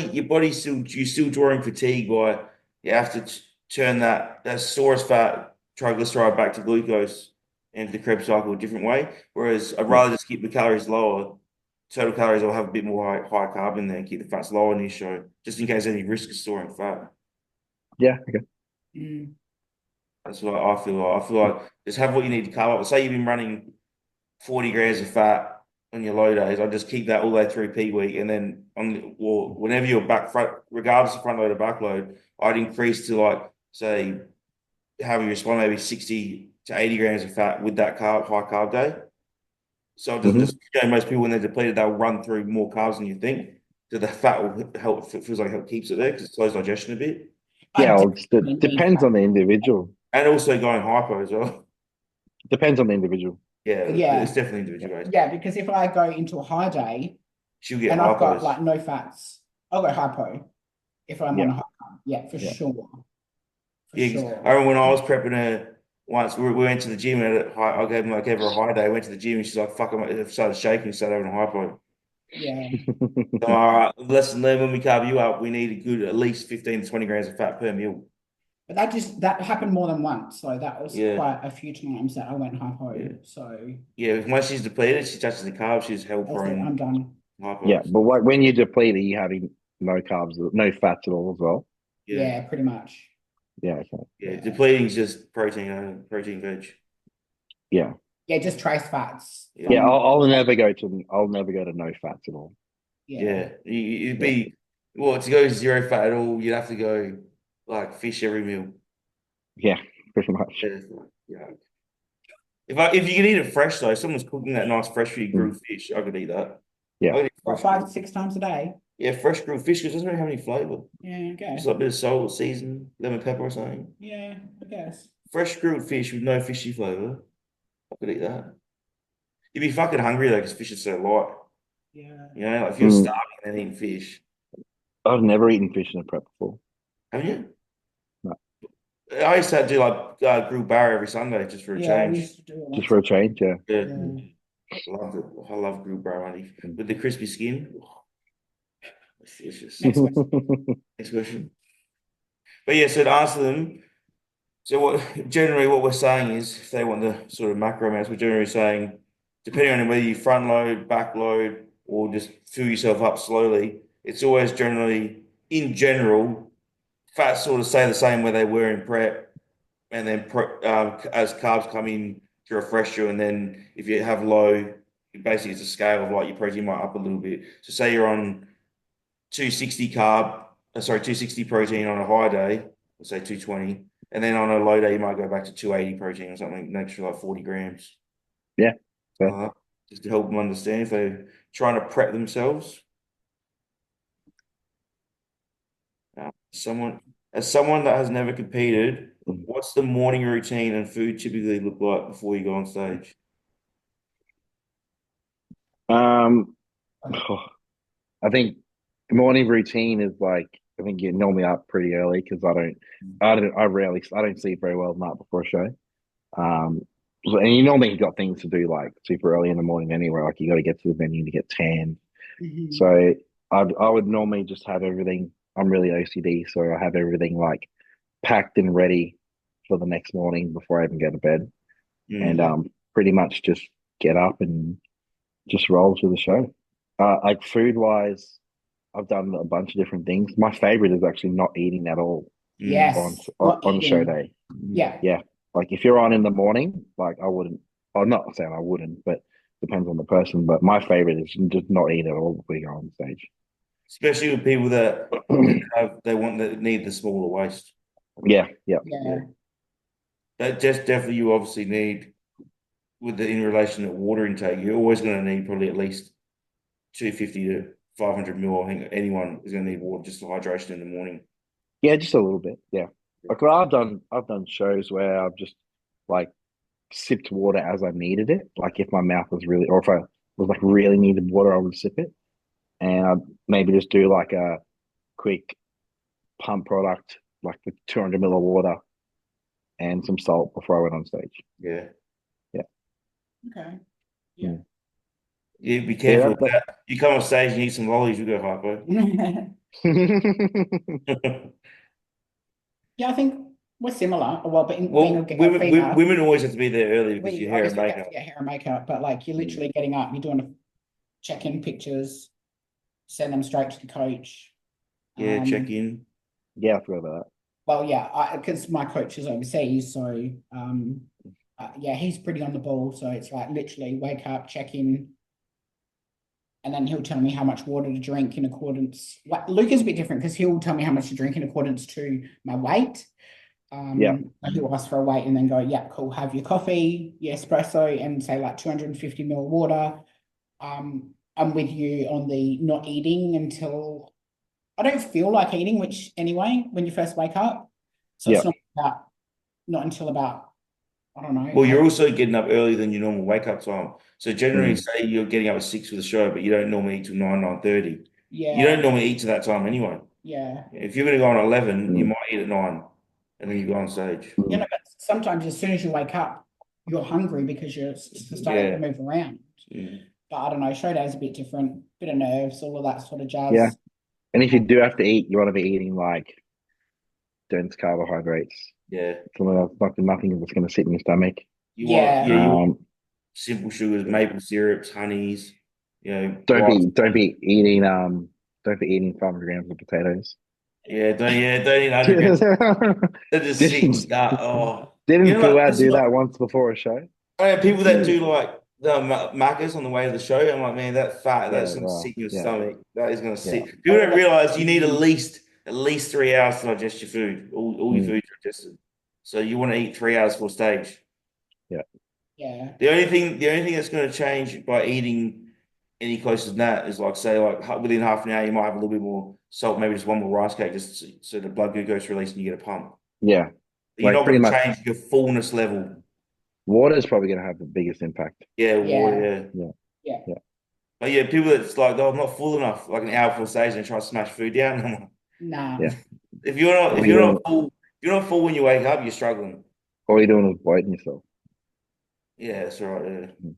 you're still drawing fatigue by you have to turn that stored fat triglyceride back to glucose into the Krebs cycle a different way. Whereas I'd Yeah. rather just keep the calories lower. Total calories will have a bit more high carb in there and keep the fats lower in your show, just in case any risk of storing fat. Yeah. Okay. Mm. That's what I feel like. I feel like just have what you need to carb up. Say you've been running 40 grams of fat on your low days. I just keep that all the way through peak week, and then whenever you're back front, regardless of front load or back load, I'd increase to like say how you respond, maybe 60 to 80 grams of fat with that high carb day. So it doesn't Hmm. just most people when they're depleted, they'll run through more carbs than you think. So the fat will help. It feels like it keeps it there because it slows digestion a bit, I Yeah, well, definitely it need depends that. on the individual. and also going hypo as well. Depends on the individual. Yeah, it's Yeah. definitely Yeah. individualized. Yeah, because if I go into a high day She'll get and I've got hypos. like no fats, I'll go hypo if I'm on Yeah. a high carb. Yeah, for Yeah. sure. For Yeah, 'cause I sure. remember when I was prepping her once, we went to the gym and I gave her a high day. I went to the gym and she's like, "Fuck!" I started shaking, started having a hypo. Yeah. So I'm all right, lesson learned. When we carb you up, we need a good at least 15 to 20 grams of fat per meal. But that happened more than once. So that was Yeah, quite a few times that I went hypo. yeah, So yeah. Once she's depleted, she touches the carbs. She's hell that's it. I'm prone done. Yeah, hypos. but like when you deplete, are you having no carbs, no fats at all as well? Yeah, Yeah, pretty much. Yeah, okay. yeah. Yeah. Depleting is just protein, veg. Yeah. Yeah, just trace fats Yeah, Yeah, from I'll never go to no fats at all. yeah. yeah. It'd Yeah. be well to go zero fat at all. You'd have to go like fish every meal. Yeah, pretty much. Yeah, yeah. If you can eat it fresh though, if someone's cooking that nice fresh for you Mm. grilled fish, I could eat that. Yeah. I could eat What, fresh five, grilled. 6 times a day? Yeah, fresh grilled fish because it doesn't really have any flavor. Yeah, Just okay. like a bit of salt, season, lemon pepper or something. Yeah, I guess. Fresh grilled fish with no fishy flavor. I could eat that. You'd be fucking hungry though because fish is so light. Yeah. Like if you're Mm. starving and then eating fish, I've never eaten fish in a prep before. haven't you? No. I used to do like grilled barra every Sunday just for a Yeah, we change. used to do it Just once. for a change, yeah. Yeah, Yeah. love it. I love grilled barra money Mm. with the crispy skin. Oh, it's delicious. Next question. Next question. But yeah, so to answer them, so what we're saying is if they want the sort of macro amounts, we're generally saying, depending on whether you front load, back load, or just fill yourself up slowly, it's always generally, in general, fats sort of stay the same where they were in prep, and then as carbs come in to refresh you, and then if you have low, basically it's a scale of like your protein might up a little bit. So say you're on 260 carb, 260 protein on a high day, let's say 220. And then on a low day, you might go back to 280 protein or something, an extra like 40 grams. Yeah. Fair. Just to help them understand if they're trying to prep themselves. As someone that has never competed, what's the morning routine and food typically look like before you go on stage? I think the morning routine is like I think you're normally up pretty early because I don't sleep very well the night before a show. And you normally got things to do like super early in the morning anyway. Like you got to get to the venue to get tanned. Mhm. So I would normally just have everything. I'm really OCD, so I have everything like packed and ready for the next morning before I even go to bed, and Mm. pretty much just get up and just roll to the show. Like food wise, I've done a bunch of different things. My favorite is actually not eating at all Mm. on Yes, not on show eating. day. Yeah, Yeah, like if you're on in the morning, like I wouldn't. I'm not saying I wouldn't, but depends on the person. But my favorite is just not eat at all before you go on stage. Especially with people that that need the smaller waist. Yeah, yeah, Yeah. yeah, That just definitely you obviously need in relation to water intake, you're always going to need probably at least 250 to 500 mil. I think anyone is going to need water just for hydration in the morning. yeah, just a little bit. Yeah, like I've done shows where I've just like sipped water as I needed it. Like if my mouth was really, or if I was like really needed water, I would sip it, and I'd maybe just do like a quick pump product, like with 200 ml of water and some salt before I went on stage. Yeah. Yeah, okay, yeah. mm. Yeah, be Yeah, careful of that. You come on stage and eat some lollies, you go hypo. Yeah, I think we're similar. Well, but being Well, a female, women always have to be there early because we your hair and obviously have to makeup. get hair and makeup, but like you're Mm. literally getting up, you're doing a check-in pictures, send them straight to the coach. Yeah, check in. Yeah, I forgot about Well, yeah, because my coach is overseas, so yeah, he's pretty on the ball. So it's like literally wake up, check in, and then he'll tell me how much water to drink in accordance. Like Luke is a bit different because he'll tell me how much to drink in accordance to my weight. that. He'll ask for a weight and then go, yeah, cool, have your coffee, your espresso, and say like 250 ml water. I'm with you on the not eating until I don't feel like eating, which anyway, when you first wake up. So Yeah, it's not until about, I don't know, Well, you're 8. also getting up earlier than your normal wake up time. So yeah, generally, say you're getting up at 6 for the show, but you don't normally eat till 9:30. You don't Yeah, normally eat to that time anyway. yeah. If you're going to go on 11, you mm. might eat at 9, and then you go on stage. You Mm. know, but sometimes as soon as you wake up, you're hungry because you're starting to Yeah. move around. Mm. But I don't know, show day is a bit different, bit of nerves, all of that sort of Yeah. jazz. And if you do have to eat, you want to be eating like dense carbohydrates. Yeah. Something that's nothing that's going to sit in your stomach. Yeah, You want Um, simple sugars, maple syrups, honeys, don't white. be don't be eating don't be eating 500 grams of potatoes. Don't eat 100 grams. They're just sick and Didn't start. Oh, didn't like Fuad it's do not. that once before a show? I know people that do like the macas on the way to the show. I'm like, man, that fat Yeah, that's gonna well, sit in your yeah, stomach. That is gonna yeah. sit. People all don't that. realize you need at least 3 hours to digest your food. All your Mm, food digested. So you want to eat 3 hours for stage. yeah. Yeah, The only thing that's going to change by eating any closer than that is like say like within half an hour you might have a little bit more salt, maybe just one more rice cake, just so the blood glucose release and you get a pump. Yeah. You're Like not pretty going to much change your fullness level. water is probably going to have the biggest impact. Yeah, water. yeah, Yeah. Yeah, yeah. yeah. But yeah, people that's like, oh, I'm not full enough, like an hour before stage and try to smash food down. I'm like, Nah. Yeah. if you're not All if you're you're not doing, full, if you're not full when you wake up, you're struggling. all you're doing is voiding yourself. Yeah, that's right. Yeah. Mm.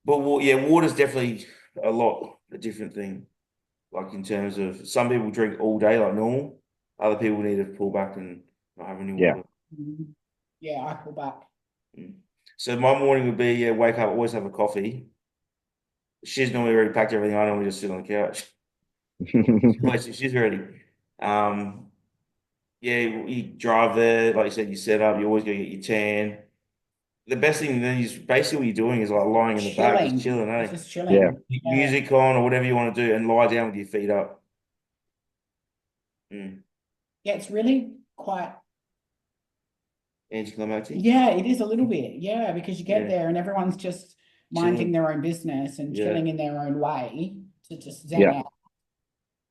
But water's definitely a different thing. Like in terms of some people drink all day like normal, other people need to pull back and not have any Yeah. water. Mhm. Yeah, I pull back. Mm. So my morning would be wake up, always have a coffee. She's normally already packed everything. I normally just sit on the couch. She's ready. Um, yeah, you drive there, like you said, you set up. You always go get your tan. The best thing then is basically what you're doing is like lying in the back, just Chilling. chilling, It's eh? just Yeah. chilling. Yeah. Music on or whatever you want to do, and lie down with your feet up. Mm. Yeah, it's really quite. Anticlimactic. Yeah, it is a little bit. Yeah, because you get Yeah. there and everyone's just minding Chilling. their own business and Yeah. chilling in their own way to just zen Yeah. out.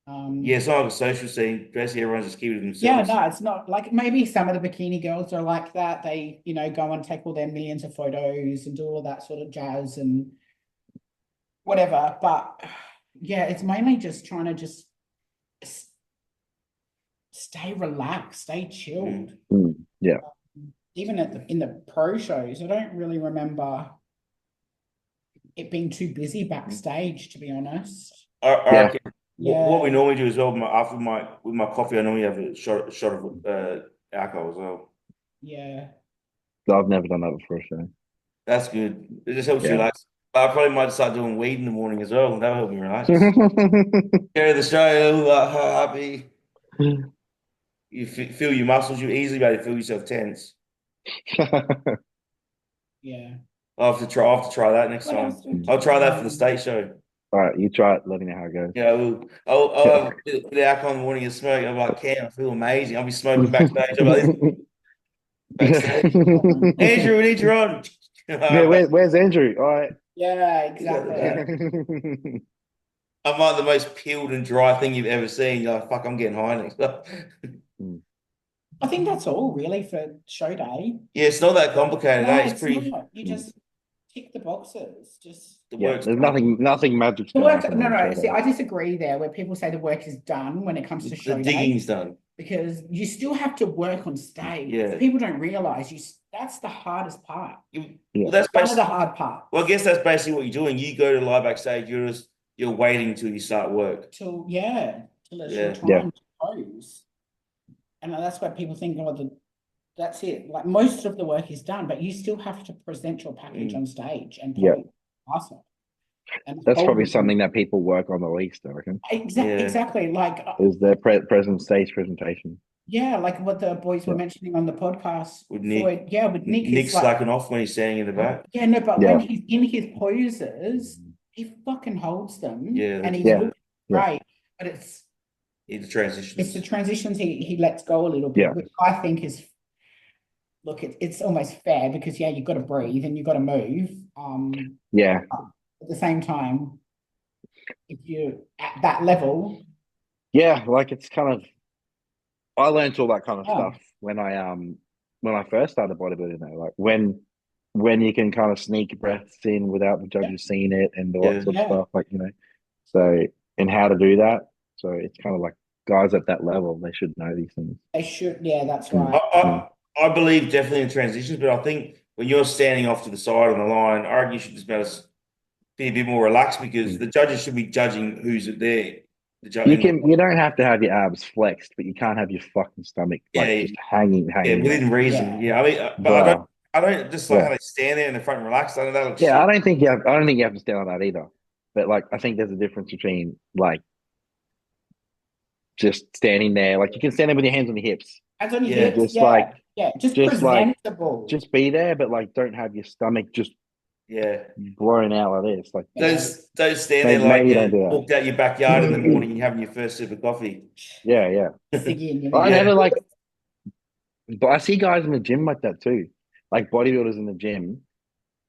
Yeah, it's not like a social scene. Basically, everyone's just keeping to Yeah, themselves. no, it's not like maybe some of the bikini girls are like that. They, go and take all their millions of photos and do all of that sort of jazz and whatever. But yeah, it's mainly just trying to just stay relaxed, stay chilled. Yeah. Even in the pro shows, I don't really remember it being too busy backstage, to be honest. I Yeah. reckon what we normally do as well, after with my coffee, I normally have a shot of alcohol as well. Yeah. I've never done that before, so That's good. It just helps you yeah. relax. But I probably might start doing weed in the morning as well. That'll help me relax. Carry the show, happy. You feel your muscles. You easily be able to feel yourself tense. Yeah. I'll have to try that next What time. else do I'll try that for the we state show. All right, you try it. Let me know how it goes. Yeah, I'll Yeah. have a bit of alcohol in the morning and smoke. I'm like, Cam, I feel amazing. I'll be smoking backstage. I'm like, backstage. Andrew, we need you on. Yeah, where's Andrew? All right. Yeah, exactly. I'm like the most peeled and dry thing you've ever seen. You're like, fuck, I'm getting high next. I think that's all really for show day. Yeah, it's not that complicated, No, eh? It's it's pretty. not. You just tick the boxes. Just The Yeah, work's there's done. nothing magic's the gonna work. happen No, on the no. show See, day. I disagree there, where people say the work is done when it comes to The show day, digging's done. because you still have to work on stage. Yeah. People don't realize that's the hardest part. Well, that's One of the basically. hard parts. Well, I guess that's basically what you're doing. You go to live backstage. You're waiting till you start work. Till it's your Yeah. Yeah. time to pose. And that's why people think, that's it. Like most of the work is done, but you still have to present your package on stage and Yeah. pose. Awesome. And That's probably something that people work on the least, I reckon. Exactly. Like Is their present stage presentation. yeah, like what the boys were mentioning on the podcast. With Nick. With Nick, Nick's it's like, slacking off when he's standing in the back. yeah, no, but Yeah. when he's in his poses, he fucking holds them. Yeah, and he's Yeah. looking great. But it's the transitions. the transitions he lets go a little bit, Yeah. which I think is, look, it's almost fair, because yeah, you've got to breathe and you've got to move. Yeah. At the same time, if you're at that level, Yeah, like it's kind of I learned all that kind of Yeah. stuff when I first started bodybuilding though. Like when you can kind of sneak breaths in without the judges seeing it and all that sort of Yeah. stuff, like, so and how to do that. So it's kind of like guys at that level, they should know these things. they should. Yeah, that's right. I believe definitely in transitions, but I think when you're standing off to the side on the line, I reckon you should just be a bit more relaxed, because the judges should be judging who's there. You don't have to have your abs flexed, but you can't have your fucking stomach just hanging. Yeah, within reason. Yeah, I mean, but I don't just like how they stand there in the front and relax. I know that looks shit. I don't think you have to stand like that either. But like, I think there's a difference between like just standing there. Like you can stand there with your hands on your hips. Hands on your hips. Just just presentable. Just be there, but like don't have your stomach just blown out like this. Like don't stand there like you walked out your backyard in the morning and having your first sip of coffee. Yeah. I never like, but I see guys in the gym like that too, like bodybuilders in the gym,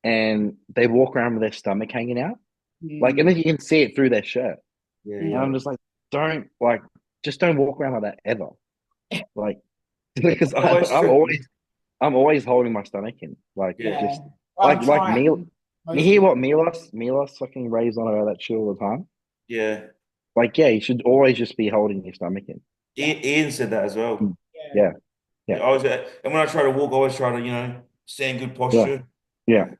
and they walk around with their stomach hanging out, like, and then you can see it through their shirt. And I'm just like, don't walk around like that ever, like, because I'm always holding my stomach in, like, just like Neil. You hear what Milos fucking raves on about that shit all the time? Yeah. Like, yeah, you should always just be holding your stomach in. Ian said that as well. Yeah. And when I try to walk, I always try to, stay in good posture. Yeah.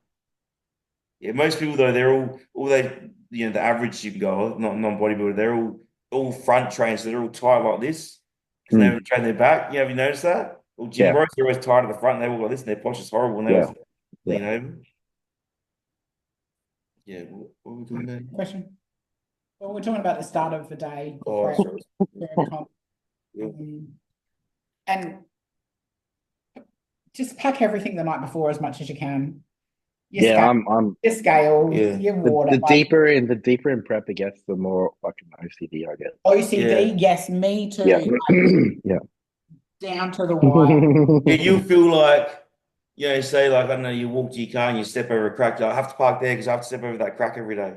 Most people though, they're all they, the average gym goer, not non-bodybuilder, they're all front trained, so they're all tight like this. Because they never train their back. Have you noticed that? Well, gym bros, they're always tight at the front, and they all like this, and their posture's horrible, and they always lean over. Yeah, what were we doing there? Question. Well, we're talking about the start of the day. And just pack everything the night before as much as you can. your Yeah, scale, I'm your scales, Yeah. your water, the like deeper in prep it gets, the more fucking OCD I get. OCD. Yeah. Yes, me Yeah. too. Yeah. Down to the wire. Yeah, you feel like, say like, I don't know, you walk to your car and you step over a crack. Like, I have to park there because I have to step over that crack every day.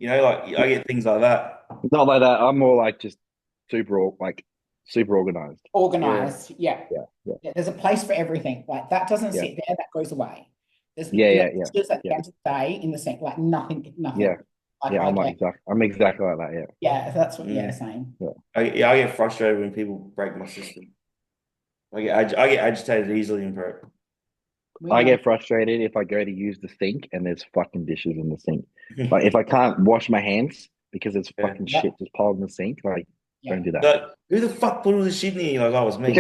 Like I get things like that. Not like that. I'm more like just super organized. Yeah. Organized. Yeah. Yeah. Yeah. Yeah. There's a place for everything. Like that doesn't Yeah. sit there, that goes away. There's Yeah. Yeah. Yeah. it's just at the Yeah. end of the day in the sink, like nothing, Yeah. nothing. Like Yeah. I get, I'm exactly like that. Yeah. yeah, that's what, yeah, Mm. same. Yeah. I get frustrated when people break my system. I get agitated easily in prep. We I know. get frustrated if I go to use the sink and there's fucking dishes in the sink. Like if I can't wash my hands because there's Yeah. fucking shit just piled in the sink, like Yeah. don't do that. Like, who the fuck put all this shit in here? Like, oh, it was me.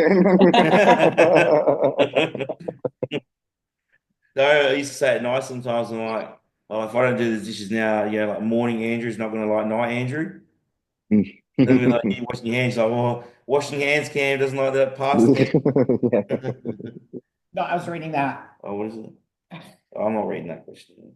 No, I used to say it nice sometimes. I'm like, oh, if I don't do the dishes now, like morning Andrew's not going to like night Andrew. Then we're like, you washing your hands. Like, well, washing hands, Cam doesn't like that past Cam. Yeah. No, I was reading that. Oh, what is it? Oh, I'm not reading that question.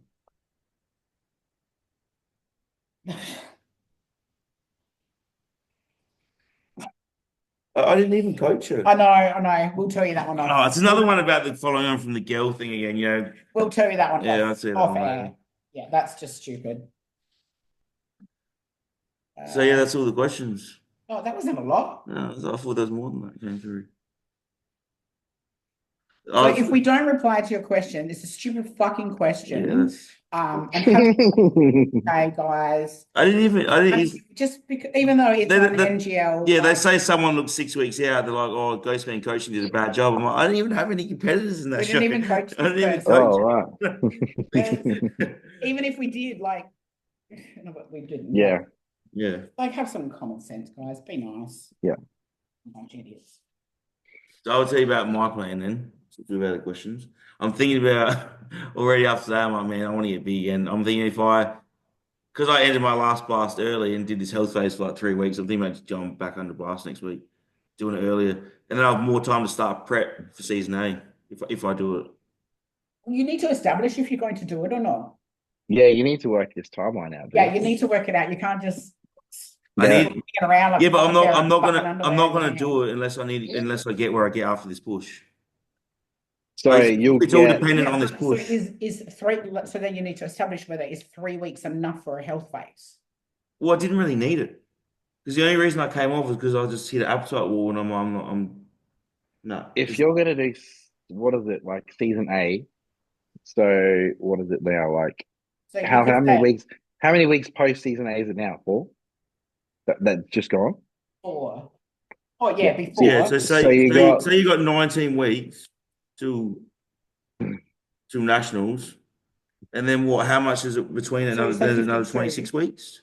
I didn't even coach it. I know. We'll tell you that one Oh, off. it's another one about the following on from the girl thing again. We'll tell you that one Yeah, off, I'll say that off one air. later. Yeah, that's just stupid. So yeah, that's all the questions. Oh, that wasn't a lot. No, I thought there was more than that came through. So if we don't reply to your question, it's a stupid fucking question. Yeah, that's. And have okay, guys. I didn't. Just because, even though it's on NGL. Yeah, they say someone looks 6 weeks out. They're like, "Oh, Ghostman coaching did a bad job." I'm like, I didn't even have any competitors in that We show. didn't even coach I didn't even this coach. Oh, right. Even if we did, like, no, but we didn't. Yeah. Yeah. Like, have some common sense, guys. Be nice. Yeah. Bunch of idiots. So I'll tell you about my plan then. So do about the questions. I'm thinking about already after that. I'm like, man, I want to get big, and I'm thinking because I ended my last blast early and did this health phase for like 3 weeks. I'm thinking about just going back under blast next week, doing it earlier, and then I have more time to start prep for season A if I do it. You need to establish if you're going to do it or not. Yeah, you need to work this timeline out. Dude. Yeah, you need to work it out. You can't just. I need. Around like Yeah, but I'm not gonna underwear. do it unless I get where I get after this push. So It's all dependent on this push. So is 3? So then you need to establish whether is 3 weeks enough for a health phase. Well, I didn't really need it because the only reason I came off was because I just hit an appetite wall, and I'm no. if you're gonna do what is it like season A? So what is it now? Like So how many weeks? How many weeks post season A is it now? 4? That just gone? 4. Oh yeah, before. Yeah, so say you got 19 weeks to nationals, and then what? How much is it between another 26 weeks?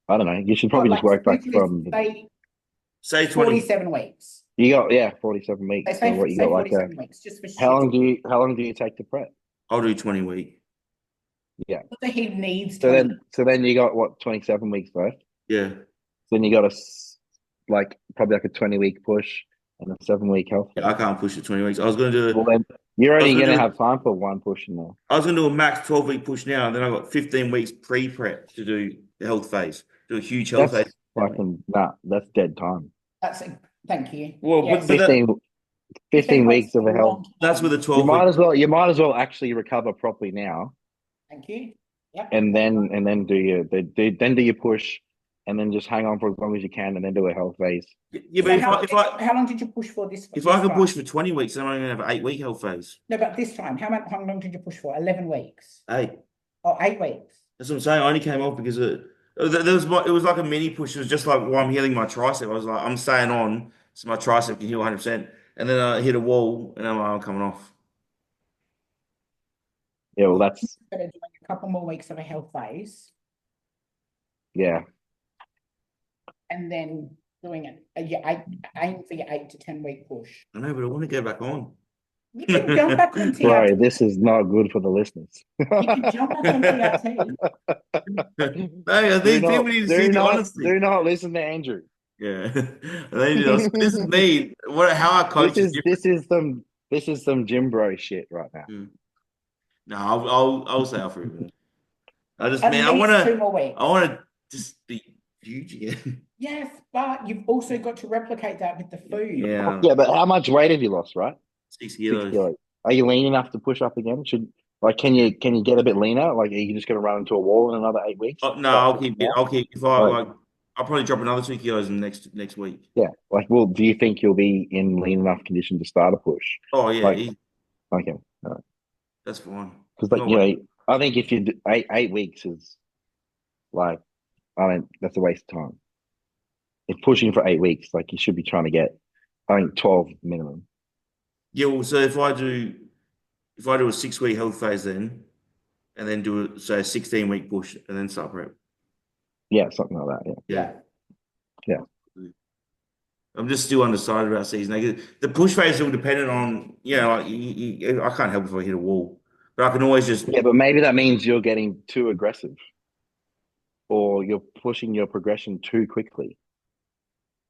I don't know. You should probably just work back from say 20. 47 weeks. You got 47 weeks. So what you got like 47 weeks just for how long do you take to prep? I'll do 20 week. Yeah. So he needs to. So then you got what 27 weeks left. Yeah. Then you got probably like a 20-week push and a 7-week health. Yeah, I can't push it 20 weeks. I was going to do it. Well, then you're only going to have time for one push in there. I was going to do a max 12-week push now, and then I got 15 weeks pre-prep to do the health phase. Do a huge health phase. That's dead time. Thank you. Well, yes. but 15 weeks of a health. That's with a 12. You might as well actually recover properly now. Thank you. Yep. And then do your push, and then just hang on for as long as you can, and then do a health phase. Yeah, but how long did you push for this? If I could push for 20 weeks, then I'm going to have an 8-week health phase. No, but this time, how long did you push for? 11 weeks. 8. Oh, 8 weeks. That's what I'm saying. I only came off because it was like a mini push. It was just like while I'm healing my tricep. I was like, I'm staying on, so my tricep can heal 100%. And then I hit a wall, and I'm coming off. Yeah, well, that's doing a couple more weeks of a health phase. Yeah. And then doing aim for your 8 to 10 week push. I know, but I want to go back on. You can jump back on TRT. Bro, this is not good for the listeners. You can jump back on TRT. No, these people need to see the honesty. Do not listen to Andrew. Yeah, this is me. How I coach This is some gym bro shit right now. No, I'll say Alfred. Man. I just, At man, least 2 more weeks. I wanna just be huge again. Yes, but you've also got to replicate that with the food. Yeah, Yeah, but how much weight have you lost, right? 6 6 kilos. kilos. Are you lean enough to push up again? Can you get a bit leaner? Like, are you just going to run into a wall in another 8 weeks? Oh, no, Start pushing more? I'll keep. If I Like, like, I'll probably drop another 2 kilos in next week. yeah. Like, well, do you think you'll be in lean enough condition to start a push? Oh yeah, Like, okay, that's fine. because No like way. I think if you do 8 weeks is like, I mean, that's a waste of time. If pushing for 8 weeks, like you should be trying to get, I think 12 minimum. Yeah, well, so if I do a 6 week health phase then, and then do a 16 week push and then start prep. Yeah, something like that. Yeah. Yeah. Yeah. I'm just still undecided about season. Like, the push phase is all dependent on, like I can't help if I hit a wall, but I can always just, Yeah, but maybe that means you're getting too aggressive or you're pushing your progression too quickly. you know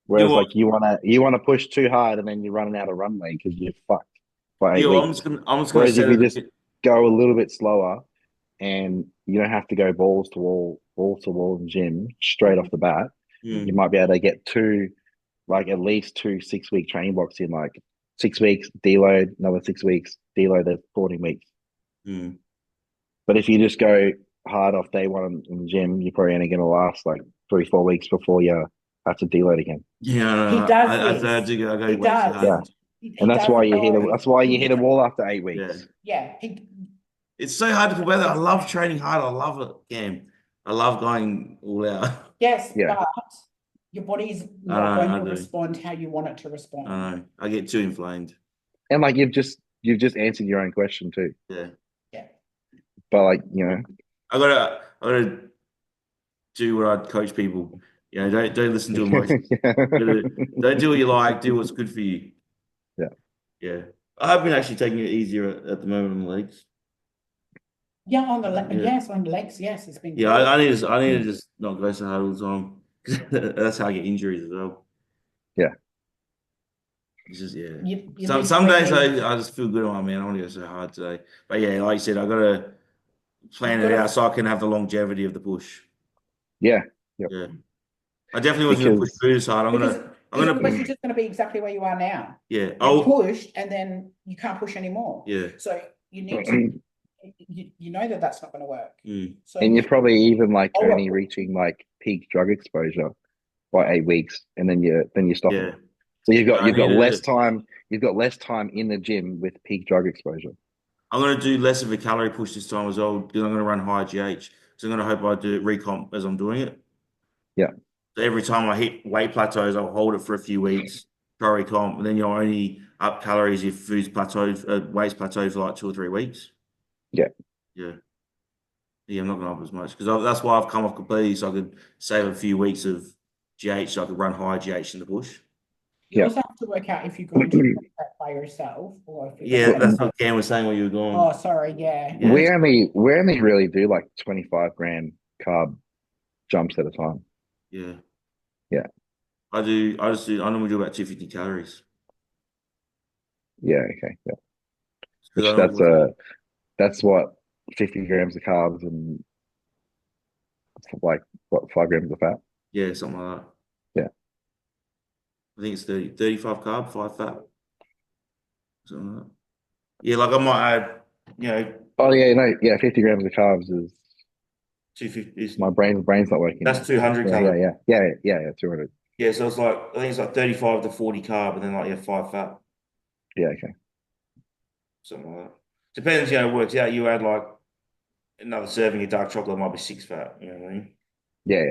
Whereas what? like you wanna push too hard and then you're running out of runway because you're fucked for eight Yeah, weeks. I'm just gonna Whereas if set you it a just bit. go a little bit slower and you don't have to go balls to wall in gym straight off the bat, you Mm, might be able to get at least 2 6 week training blocks in like 6 weeks, deload, another 6 weeks, deload, that's 14 weeks. mm. But if you just go hard off day one in the gym, you're probably only going to last like 3 4 weeks before you have to deload again. Yeah, He no, does I this. do. I go He way too does. hard. Yeah, and He that's does why you hit know. a that's why you He hit a hits, wall after eight Yeah, weeks. yeah, it's so hard to put better. I love training hard. I love it, Cam. I love going all out. yes, Yeah, but your body's I not going know, I to do. respond how you want it to I respond. know. I get too inflamed. and like you've just answered your own question too. Yeah, Yeah. But like I gotta do what I coach people. Don't listen to emotions. yeah, Don't do what you like. Do what's good for you. yeah. Yeah, I've been actually taking it easier at the moment on the legs. Yeah, Yeah, yes, on the legs, yes, it's been yeah. good. I need to Mm. just not go so hard all the time. 'Cause that's how I get injuries as well. Yeah. It's just yeah. You Some literally days need, I just feel good. Oh man, I want to go so hard today. But yeah, like you said, I gotta you've plan got it out to, so I can have the longevity of the push. Yeah. Yep. Yeah, I definitely wasn't gonna push Because through this hard. because I'm gonna otherwise you're just going to be exactly where you are now. yeah. You Oh pushed and then you can't push anymore. yeah. So you need to, you know that that's not going to work. Mm. So and you're probably even like oh, only reaching like peak drug exposure by 8 weeks, and then you're stopping. Yeah. So you've got I you've need got less to. time. You've got less time in the gym with peak drug exposure. I'm gonna do less of a calorie push this time as well because I'm gonna run high GH. So I'm gonna hope I do recomp as I'm doing it. Yeah. So every time I hit weight plateaus, I'll hold it for a few weeks, try recomp, and then you're only up calories if food's plateaued, weight's plateaued for like 2 or 3 weeks. Yeah. Yeah. Yeah, I'm not going to up as much because that's why I've come off completely so I could save a few weeks of GH so I could run high GH in the bush. you Yeah. also have to work out if you're going to do that by yourself or if you're Yeah, going to that's what Cam was saying while you were oh, gone. sorry, yeah. Yeah. We only really do like 25 gram carb jumps at a time. Yeah. Yeah. I normally do about 250 calories. Yeah. Okay. Yeah. Because Which I don't, that's what 50 grams of carbs and like what 5 grams of fat. yeah, something like that. Yeah. I think it's 35 carb, 5 fat. Something like that. Yeah, like I might add, Oh yeah. No. Yeah. 50 grams of carbs is 250. my brain's not working now. That's 200 Yeah. calories. Yeah. 200. Yeah, so it's like, I think it's like 35 to 40 carb and then like, 5 fat. Yeah. Okay. Something like that. Depends, it works out. You add like another serving of dark chocolate might be 6 fat. You know what I mean? Yeah.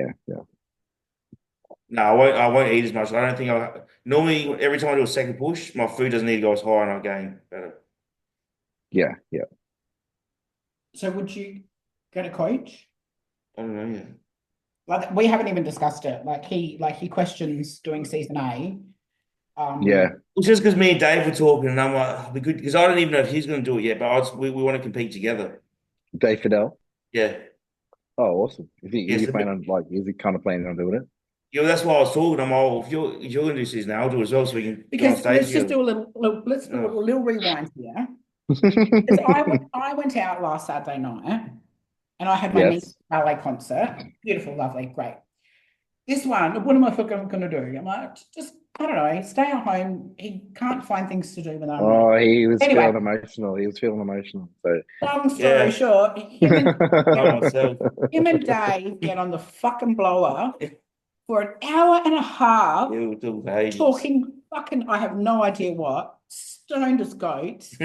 No, I won't eat as much. I don't think I normally every time I do a second push, my food doesn't need to go as high and I gain better. Yeah. Yeah. So would you get a coach? I don't know, yeah. Like we haven't even discussed it. Like he questions doing season A. Yeah. It's just because me and Dave were talking and I'm like, it'll be good because I don't even know if he's going to do it yet, but we want to compete together. Dave Fidel. Yeah. Oh, awesome. Is Yes. he planning on is he kind of planning on doing it? Yeah, that's why I was talking. I'm all, if you're going to do season, I'll do it as well so we can go on Because stage let's just together. do a little let's do a little rewind here. Because I went out last Saturday night and I had my niece's Yes. ballet concert. Beautiful, lovely, great. This one, what am I fucking going to do? I'm like, just, I don't know, stay at home. He can't find things to do when I'm like, Oh, he was anyway, feeling emotional. He was feeling emotional. So long story Yeah, short, by myself. him and Dave get on the fucking blower for an hour and a half Yeah, we'll talk for ages. talking fucking, I have no idea what, stoned as goats.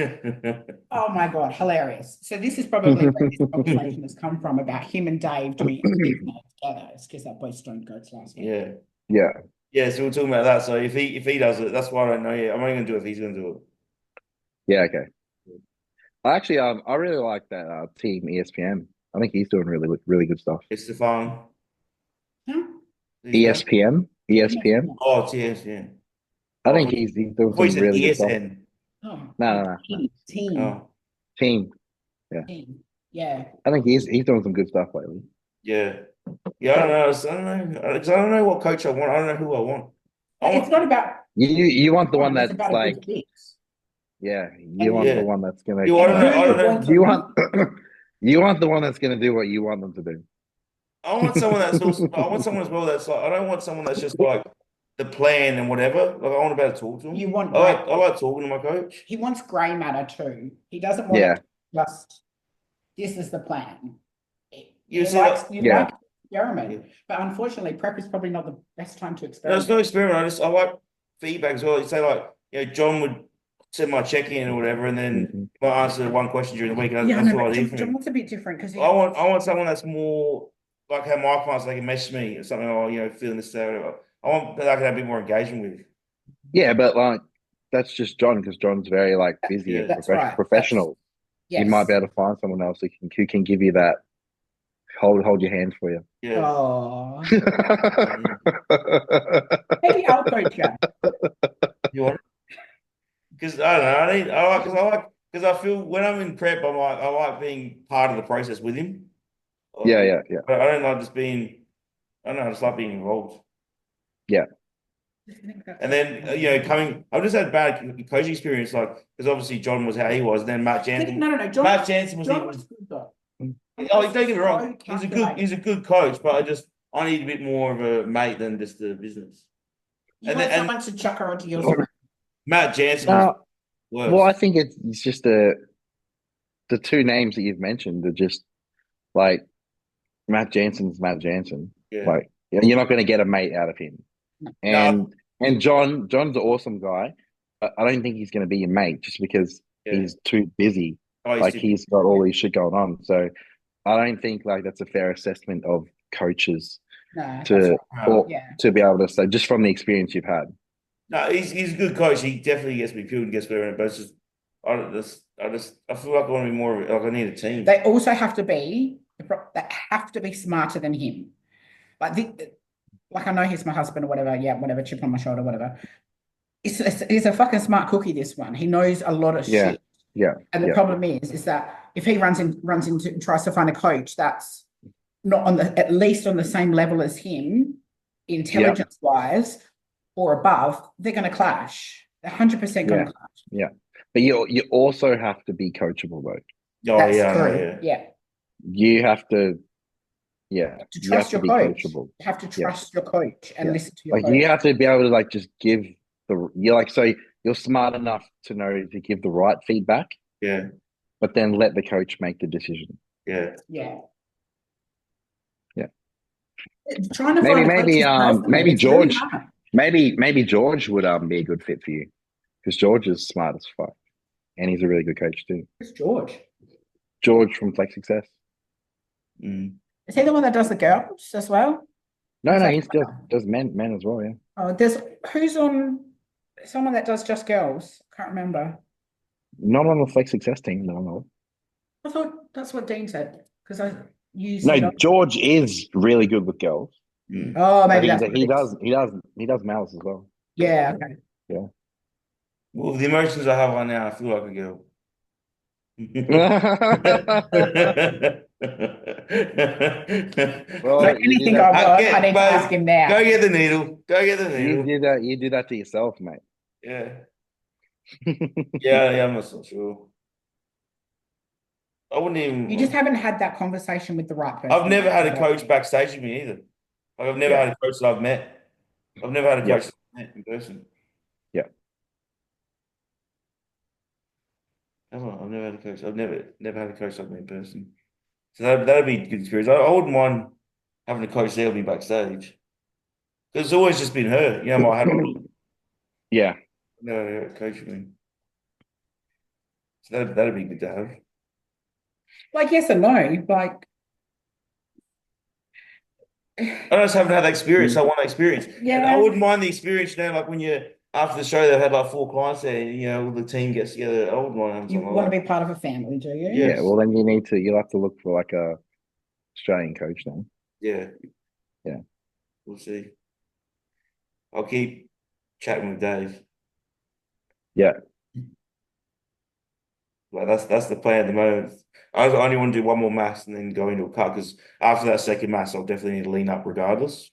Oh my God, hilarious. So this is probably where this conversation has come from about him and Dave doing everything together. It's because they're both stoned goats last week. Yeah. yeah. Yeah, so we're talking about that. So if he does it, that's why I don't know yet. I'm only gonna do it if he's gonna do it. Yeah, okay. Actually, I really like that team ESPN. I think he's doing really good stuff. It's Stefan. Huh? Who's that? ESPN. Oh, it's ESPN. I Oh, think he's doing I thought you some said really good stuff. ESN. Oh, No. team. Oh, Team. Yeah. Team. Yeah. I think he's doing some good stuff lately. yeah. Yeah, I don't know. I don't know. 'Cause I don't know what coach I want. I don't know who I want. It's not about You want the one it's that's about a like, good fit. yeah, you And want the Yeah. one that's gonna You, I don't know. who I you're don't going know. to you run. want you want the one that's gonna do what you want them to do. I want someone that's also. I want someone as well that's like. I don't want someone that's just like the plan and whatever. Like I want to be able to talk to You him. want I great. like. I like talking to my coach. He wants grey matter too. He doesn't want Yeah, it just this is the plan. You see that? You yeah, like to experiment, but unfortunately, prep is probably not the best time to No, experiment. it's no experiment. I like feedback as well. You say like, John would send my check in or whatever, and then might answer one question during the week. And Yeah, that's no, what I but hear from him. John's a bit different because I want someone that's more like how my clients they can message me or something. Or feeling this day or whatever. I want that I can have a bit more engagement with. yeah. But like, that's just John because John's very like busy and Yeah. that's right. professional. You might Yes. be able to find someone else who can give you that hold your hand for you. Yeah. Oh, maybe I'll coach you. You want? Because I don't know. Because I feel when I'm in prep, I like being part of the process with him. Yeah. I don't like just being. I don't know. I just like being involved. Yeah. And then I've just had bad coaching experience, like because obviously John was how he was, and then Matt Jansen. No. Matt Jansen was John even. was good though. Oh, don't get me wrong. So He's a good coach, but I need a bit more of a mate than just the business. You And want then someone to chuck her onto your side. Matt Jansen was Well, I worse. think it's just the two names that you've mentioned are just like Matt Jansen's Matt Jansen. Yeah. Like you're not going to get a mate out of him. No. And John's an awesome guy, but I don't think he's going to be your mate just because Yeah. he's too busy. Oh, Like he's got all these shit going on. So I don't think like that's a fair assessment of coaches No, to yeah. to be able to say just from the experience you've had. No, he's a good coach. He definitely gets me peeled and gets better, but it's just I feel like I want to be more of like I need a team. They also have to be smarter than him. Like I know he's my husband or whatever. Yeah, whatever. Chip on my shoulder, whatever. He's a fucking smart cookie. This one, he knows a lot of shit. Yeah. And the problem is that if he runs into tries to find a coach that's not at least on the same level as him, intelligence wise or above, they're going to clash. 100% going to clash. Yeah. But you also have to be coachable though. Oh, That's yeah, true. Yeah. You have to To trust your coach. coachable. You have to trust your coach and listen to your like coach. you have to be able to like just give so you're smart enough to know to give the right feedback. Yeah. But then let the coach make the decision. Yeah. Yeah. Yeah. Trying to find maybe George maybe George would be a good fit for you because George is smart as fuck and he's a really good coach too. Who's George? George from Flex Success. Is he the one that does the girls as well? No, he does men as well. Yeah. Oh, who's on someone that does just girls? Can't remember. Not on the Flex Success team. No. I thought that's what Dean said because I used. No, George is really good with girls. Oh, maybe he does males as well. Yeah. Okay. Yeah. Well, the emotions I have right now, I feel like a girl. Well, anything I need to ask him now. Go get the needle. Go get the needle. You do that to yourself, mate. Yeah. Yeah, I'm not so sure. I wouldn't even. You just haven't had that conversation with the right person. I've never had a That's coach it. backstage with me either. Like I've never Yeah. had a coach that I've met. I've never had a Yeah. coach that I've met in person. Yeah. Have I? I've never had a coach. I've never had a coach I've met in person. So that'd be a good experience. I wouldn't mind having a coach there with me backstage. Because it's always just been her. You know, my hat on. Yeah. No, coach with me. So that'd be good to have. Like, yes and no. Like, I just haven't had that experience. I want that experience. And I yeah, wouldn't mind the experience, like when you after the show they've had like 4 clients there, all the team gets together. I wouldn't mind having you something want like to be part of a family, do you? Yes. Yeah. Well, then you'll have to look for like a Australian coach then. that. Yeah, Yeah. we'll see. I'll keep chatting with Dave. Yeah. Like that's the plan at the moment. I only want to do one more mass and then go into a cut because after that second mass, I'll definitely need to lean up regardless.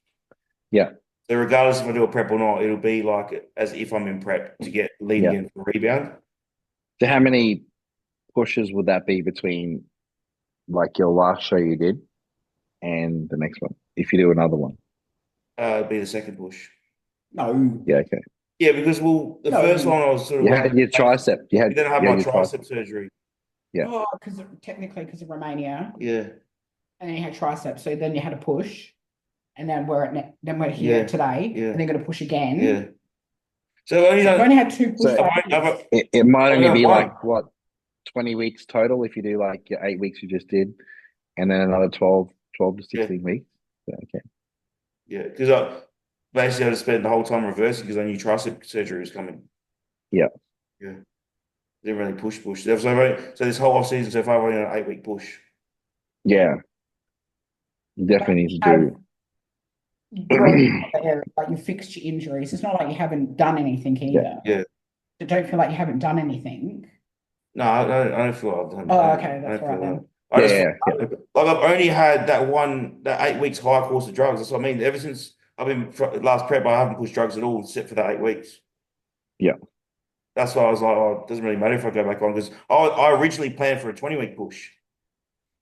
Yeah. So regardless if I do a prep or not, it'll be like as if I'm in prep to get leading Yeah. in for rebound. So how many pushes would that be between like your last show you did and the next one? If you do another one. It'd be the second push. No, Yeah. Okay. Yeah, because the No. first one I was sort of You had your tricep. then I had you my had your tricep tricep. surgery. Yeah. oh, because because of Romania, Yeah, and then you had triceps, so then you had a push, and then we're here yeah, today, yeah, and then going to push again. yeah. So I've only So you've done. only had two push So days. it might I've only done be one. like what 20 weeks total if you do like your 8 weeks you just did, and then another 12 to Yeah, 16 weeks. Yeah, okay. yeah. Because basically I just spent the whole time reversing because I knew tricep surgery was coming. Yeah. Yeah, didn't really push. So this whole off season so far, I've only done an 8 week push. Yeah. You But definitely you need have to worked do. on the area, like you fixed your injuries. It's not like you haven't done anything Yeah. either. Yeah. So don't feel like you haven't done anything. No, I don't feel I've done. Oh, I okay, that's don't right feel that. then. I just Yeah. Yeah. like I've only had that 8 weeks high course of drugs. That's what I mean. Ever since I've been last prep, I haven't pushed drugs at all, except for that 8 weeks. Yeah. That's why I was like, oh, it doesn't really matter if I go back on because I originally planned for a 20 week push,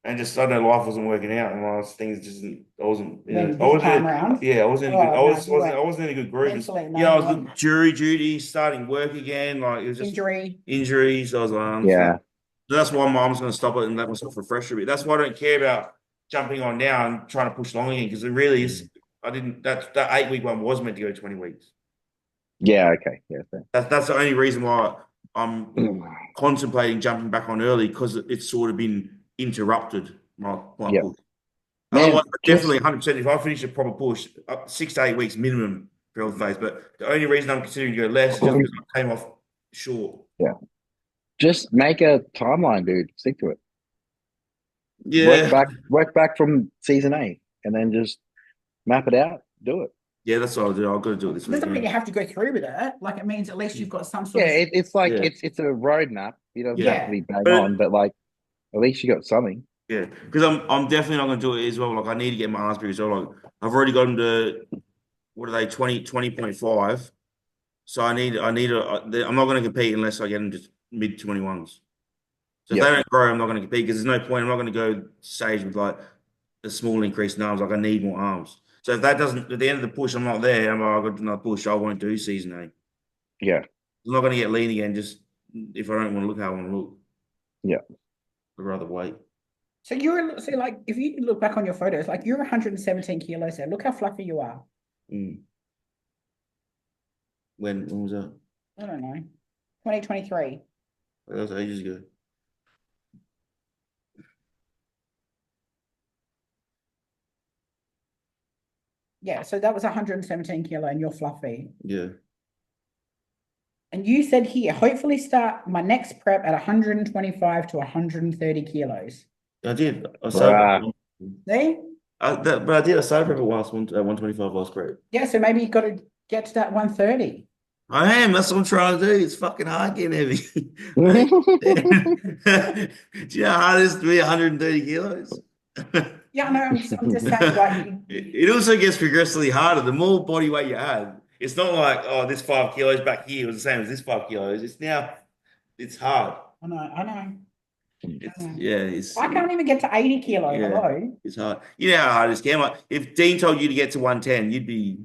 and just I don't know life wasn't working out, and things just I wasn't. Then I this wasn't. time around, Yeah, I wasn't in a good. oh no, you weren't I wasn't in a good groove. mentally, no, Yeah, I you was weren't. jury duty, starting work again. Like it was just Injury. injuries. I was like, so Yeah. that's why my mom's going to stop it and let myself refresh a bit. That's why I don't care about jumping on now and trying to push long again because it really is. I didn't. That 8 week one was meant to go 20 weeks. Yeah. Okay. Yeah. Fair. That's the only reason why I'm contemplating jumping back on early because it's sort of been interrupted my Yeah. push. Man, Otherwise, just definitely 100%. If I finish a proper push, 6 to 8 weeks minimum for health phase. But the only reason I'm considering to go less is just because I came off short. yeah. Just make a timeline, dude. Stick to it. Yeah, Work back from season 8 and then just map it out. Do it. yeah, that's what I'll do. I've got to do it this It doesn't mean you weekend. have to go through with it. Like it means at least you've got some sort Yeah, of it's like Yeah. it's a roadmap. It doesn't Yeah. have to be bang But on, but like at least you got something. yeah, because I'm definitely not going to do it as well. Like I need to get my arms big as well. Like I've already gotten to what are they 20.5. So I need I'm not going to compete unless I get them to mid 21s. So if Yep. they don't grow, I'm not going to compete because there's no point. I'm not going to go stage with like a small increase in arms. Like I need more arms. So if that doesn't at the end of the push, I'm not there. I'm like, I've got another push. I won't do season 8. Yeah. I'm not going to get lean again. Just if I don't want to look how I want to look, Yeah. I'd rather wait. so like if you look back on your photos, like you're 117 kilos there. Look how fluffy you are. Mm. When was that? I don't know. 2023. That was ages ago. Yeah, so that was 117 kilo and you're fluffy. Yeah. And you said here, hopefully start my next prep at 125 to 130 kilos. I did. I Bruh. started. See? But I did. I started prep at 125 last prep. Yeah, so maybe you've got to get to that 130. I am. That's what I'm trying to do. It's fucking hard getting heavy. Do you know how hard it is to be 130 kilos? Yeah, no, I'm just saying, like, It also gets progressively harder. The more body weight you add, it's not like, oh, this 5 kilos back here was the same as this 5 kilos. It's hard. I know. It's I can't even get to 80 kilo. yeah, Hello. it's hard. You know how hard it is, Cam. Like, if Dean told you to get to 110, you'd be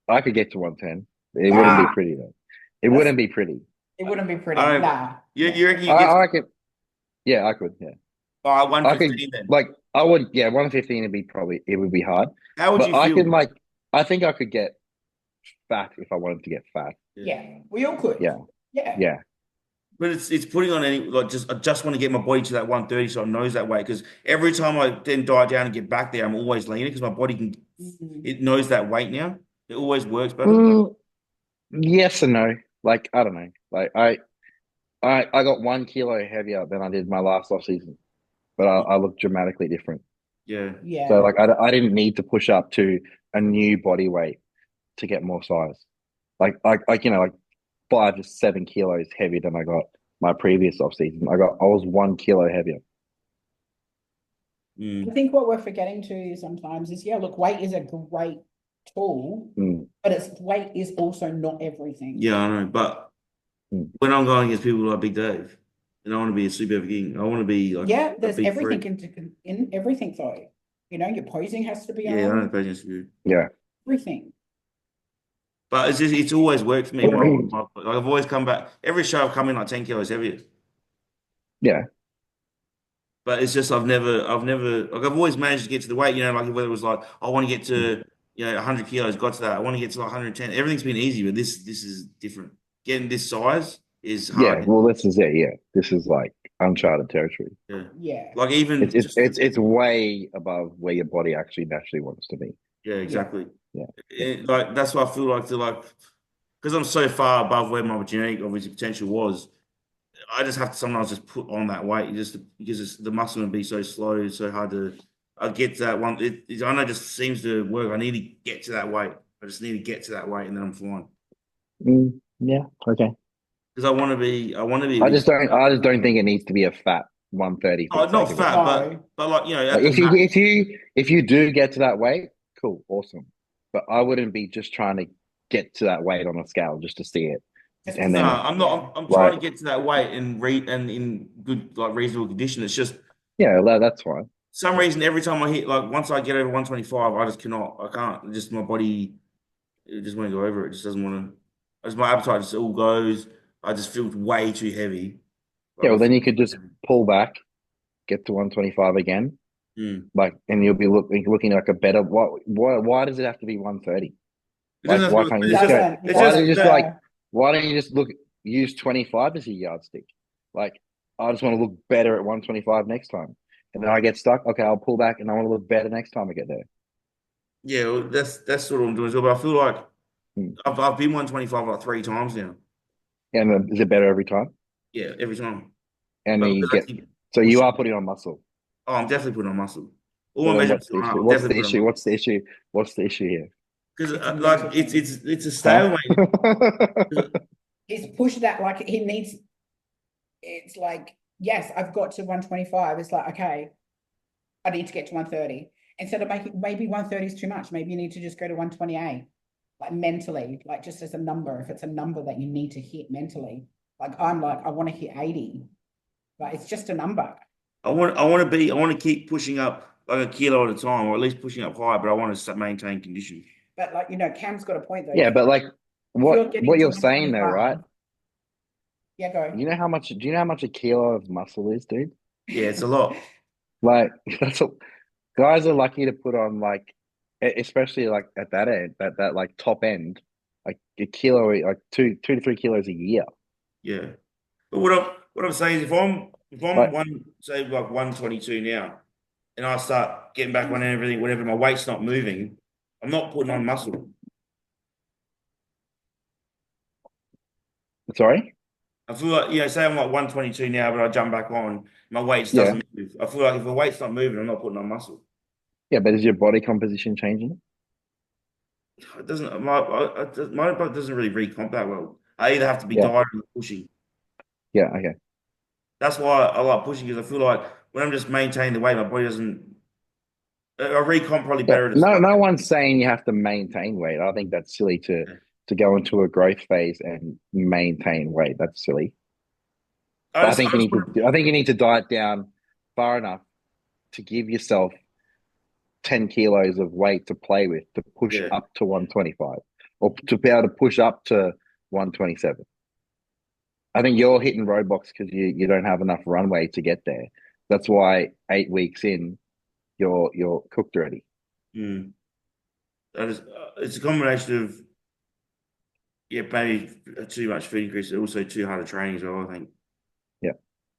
I could get to 110. It wouldn't be Ah, pretty though. It that's wouldn't be pretty. it wouldn't be pretty. I don't Nah. you reckon I, you get to I could. Yeah, I could. Yeah, I could. 115 then? Like, I would. Yeah, 115 would be probably. It would be hard, How would but you I feel? can like. I think I could get fat if I wanted to get fat. Yeah. Yeah, we all could. Yeah, Yeah. yeah. But it's putting on any like just I just want to get my body to that 130 so it knows that weight because every time I then diet down and get back there, I'm always leaner because my body can Mhm. it knows that weight now. It always works better. Mm, yes and no. Like, I don't know. Like, I got 1 kilo heavier than I did my last off season, but I look dramatically different. Yeah. So Yeah. like, I didn't need to push up to a new body weight to get more size. Like you know, like 5 to 7 kilos heavier than I got my previous off season. I was 1 kilo heavier. I think what we're forgetting to sometimes is, yeah, look, weight is a great tool, Mm, but weight is also not everything. Yeah, I know. But mm. when I'm going against people like Big Dave, and I want to be a super heavy king, I want to be like Yeah, a there's big everything freak. in everything though. You know, your posing has to be Yeah, I know the on, patience for you. Yeah. everything. But it's always worked for me. Like I've always come back. Every show I've come in like 10 kilos heavier. Yeah. But it's just I've never like I've always managed to get to the weight, like whether it was like I want to get Mm. to 100 kilos, got to that. I want to get to like 110. Everything's been easy, but this is different. Getting this size is Yeah. hard. Well, this is it. Yeah. This is like uncharted territory. Yeah. Yeah. Like It's even it's just it's it's way above where your body actually naturally wants to be. yeah, Yeah. exactly. Yeah. Yeah. Like that's what I feel like to like because I'm so far above where my genetic obviously potential was. I just have to sometimes just put on that weight just because the muscle would be so slow, so hard to. I get to that one. I know it just seems to work. I need to get to that weight. I just need to get to that weight, and then I'm fine. Yeah. Okay. Because I want to be. I want to be a I big. just don't. I just don't think it needs to be a fat 130 for Oh, the not sake of it. fat, No. but like Like, at the max. if you do get to that weight, cool, awesome. But I wouldn't be just trying to get to that weight on a scale just to see it, and No, then I'm Yeah. not. I'm trying like, to get to that weight and in good like reasonable condition. It's just yeah, that's fine. some reason every time I hit like once I get over 125, I just cannot. I can't. Just my body. It just want to go over. It just doesn't want to. As my appetite just all goes. I just feel way too heavy. Yeah, Like I well, then feel you could just pull back, get to 125 again, Mm. like, and you'll be looking like a better. Why does it have to be 130? It Like, doesn't have why to. can't you It just go? doesn't. It It's Why don't just. you doesn't. just like? Yeah. Why don't you just use 25 as a yardstick? Like, I just want to look better at 125 next time, and then I get stuck. Okay, I'll pull back, and I want to look better next time I get there. Yeah, well, that's sort of what I'm doing as well. But I feel like Hmm. I've been 125 like 3 times now. And then, is it better every time? Yeah, every time. And then But you because I get. keep So you are pushing. putting on muscle. Oh, I'm definitely putting on muscle. All So my then, what's measurements the are issue? I'm What's definitely the putting on issue? muscle. What's the issue? What's the issue here? Because It's a mental like thing. it's a Huh? stalemate. He's pushed that like he needs. It's like, yes, I've got to 125. It's like, okay, I need to get to 130. Instead of making maybe 130 is too much. Maybe you need to just go to 128. Like mentally, like just as a number, if it's a number that you need to hit mentally. Like I'm like, I want to hit 80. Like it's just a number. I want to keep pushing up like a kilo at a time, or at least pushing up higher. But I want to maintain condition. But like, Cam's got a point though. Yeah, but like, If you're what getting to you're saying though, right? 125, yeah, go. You know how much? Do you know how much a kilo of muscle is, dude? Yeah, it's a lot. Like, that's a, guys are lucky to put on like, especially like at that end, that like top end, like a kilo, like two to 3 kilos a year. Yeah. But what I'm saying is if I'm Like, one say like 122 now, and I start getting back on everything, whatever, my weight's not moving, I'm not putting on muscle. sorry? I feel like, say I'm like 122 now, but I jump back on, my weight just Yeah, doesn't move. I feel like if the weight's not moving, I'm not putting on muscle. yeah, but is your body composition changing? It doesn't, my body doesn't really recomp that well. I either have to be Yeah, dieting or pushing. yeah, okay. That's why I like pushing because I feel like when I'm just maintaining the weight, my body doesn't, I recomp probably Yeah, better at the no, start. no one's saying you have to maintain weight. I think that's silly to go into a growth phase and maintain weight. That's silly. I But just, I just want I think you need to diet down far enough to give yourself 10 kilos of weight to play with to push yeah. up to 125 or to be able to push up to 127. I think you're hitting roadblocks because you don't have enough runway to get there. That's why 8 weeks in, you're cooked already. Mm. It's a combination of yeah, maybe too much food increase, but also too hard a training as well. I think, Yeah.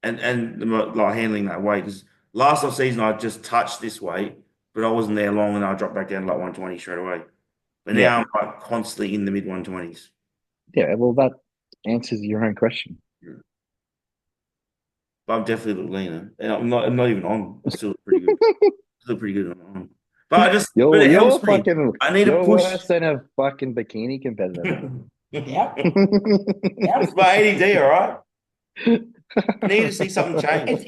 and like handling that weight because last off season I just touched this weight, but I wasn't there long, and I dropped back down to like 120 straight away. But Yeah. now I'm like constantly in the mid 120s. Yeah. Well, that answers your own question. But I'm definitely a little leaner, and I'm not even on. I'm still pretty good. Still pretty good on. But it helps me. I need to You're push. worse than a fucking bikini competitor, Yep. man. Yep. It's my ADD, all right. I need to see something change. It's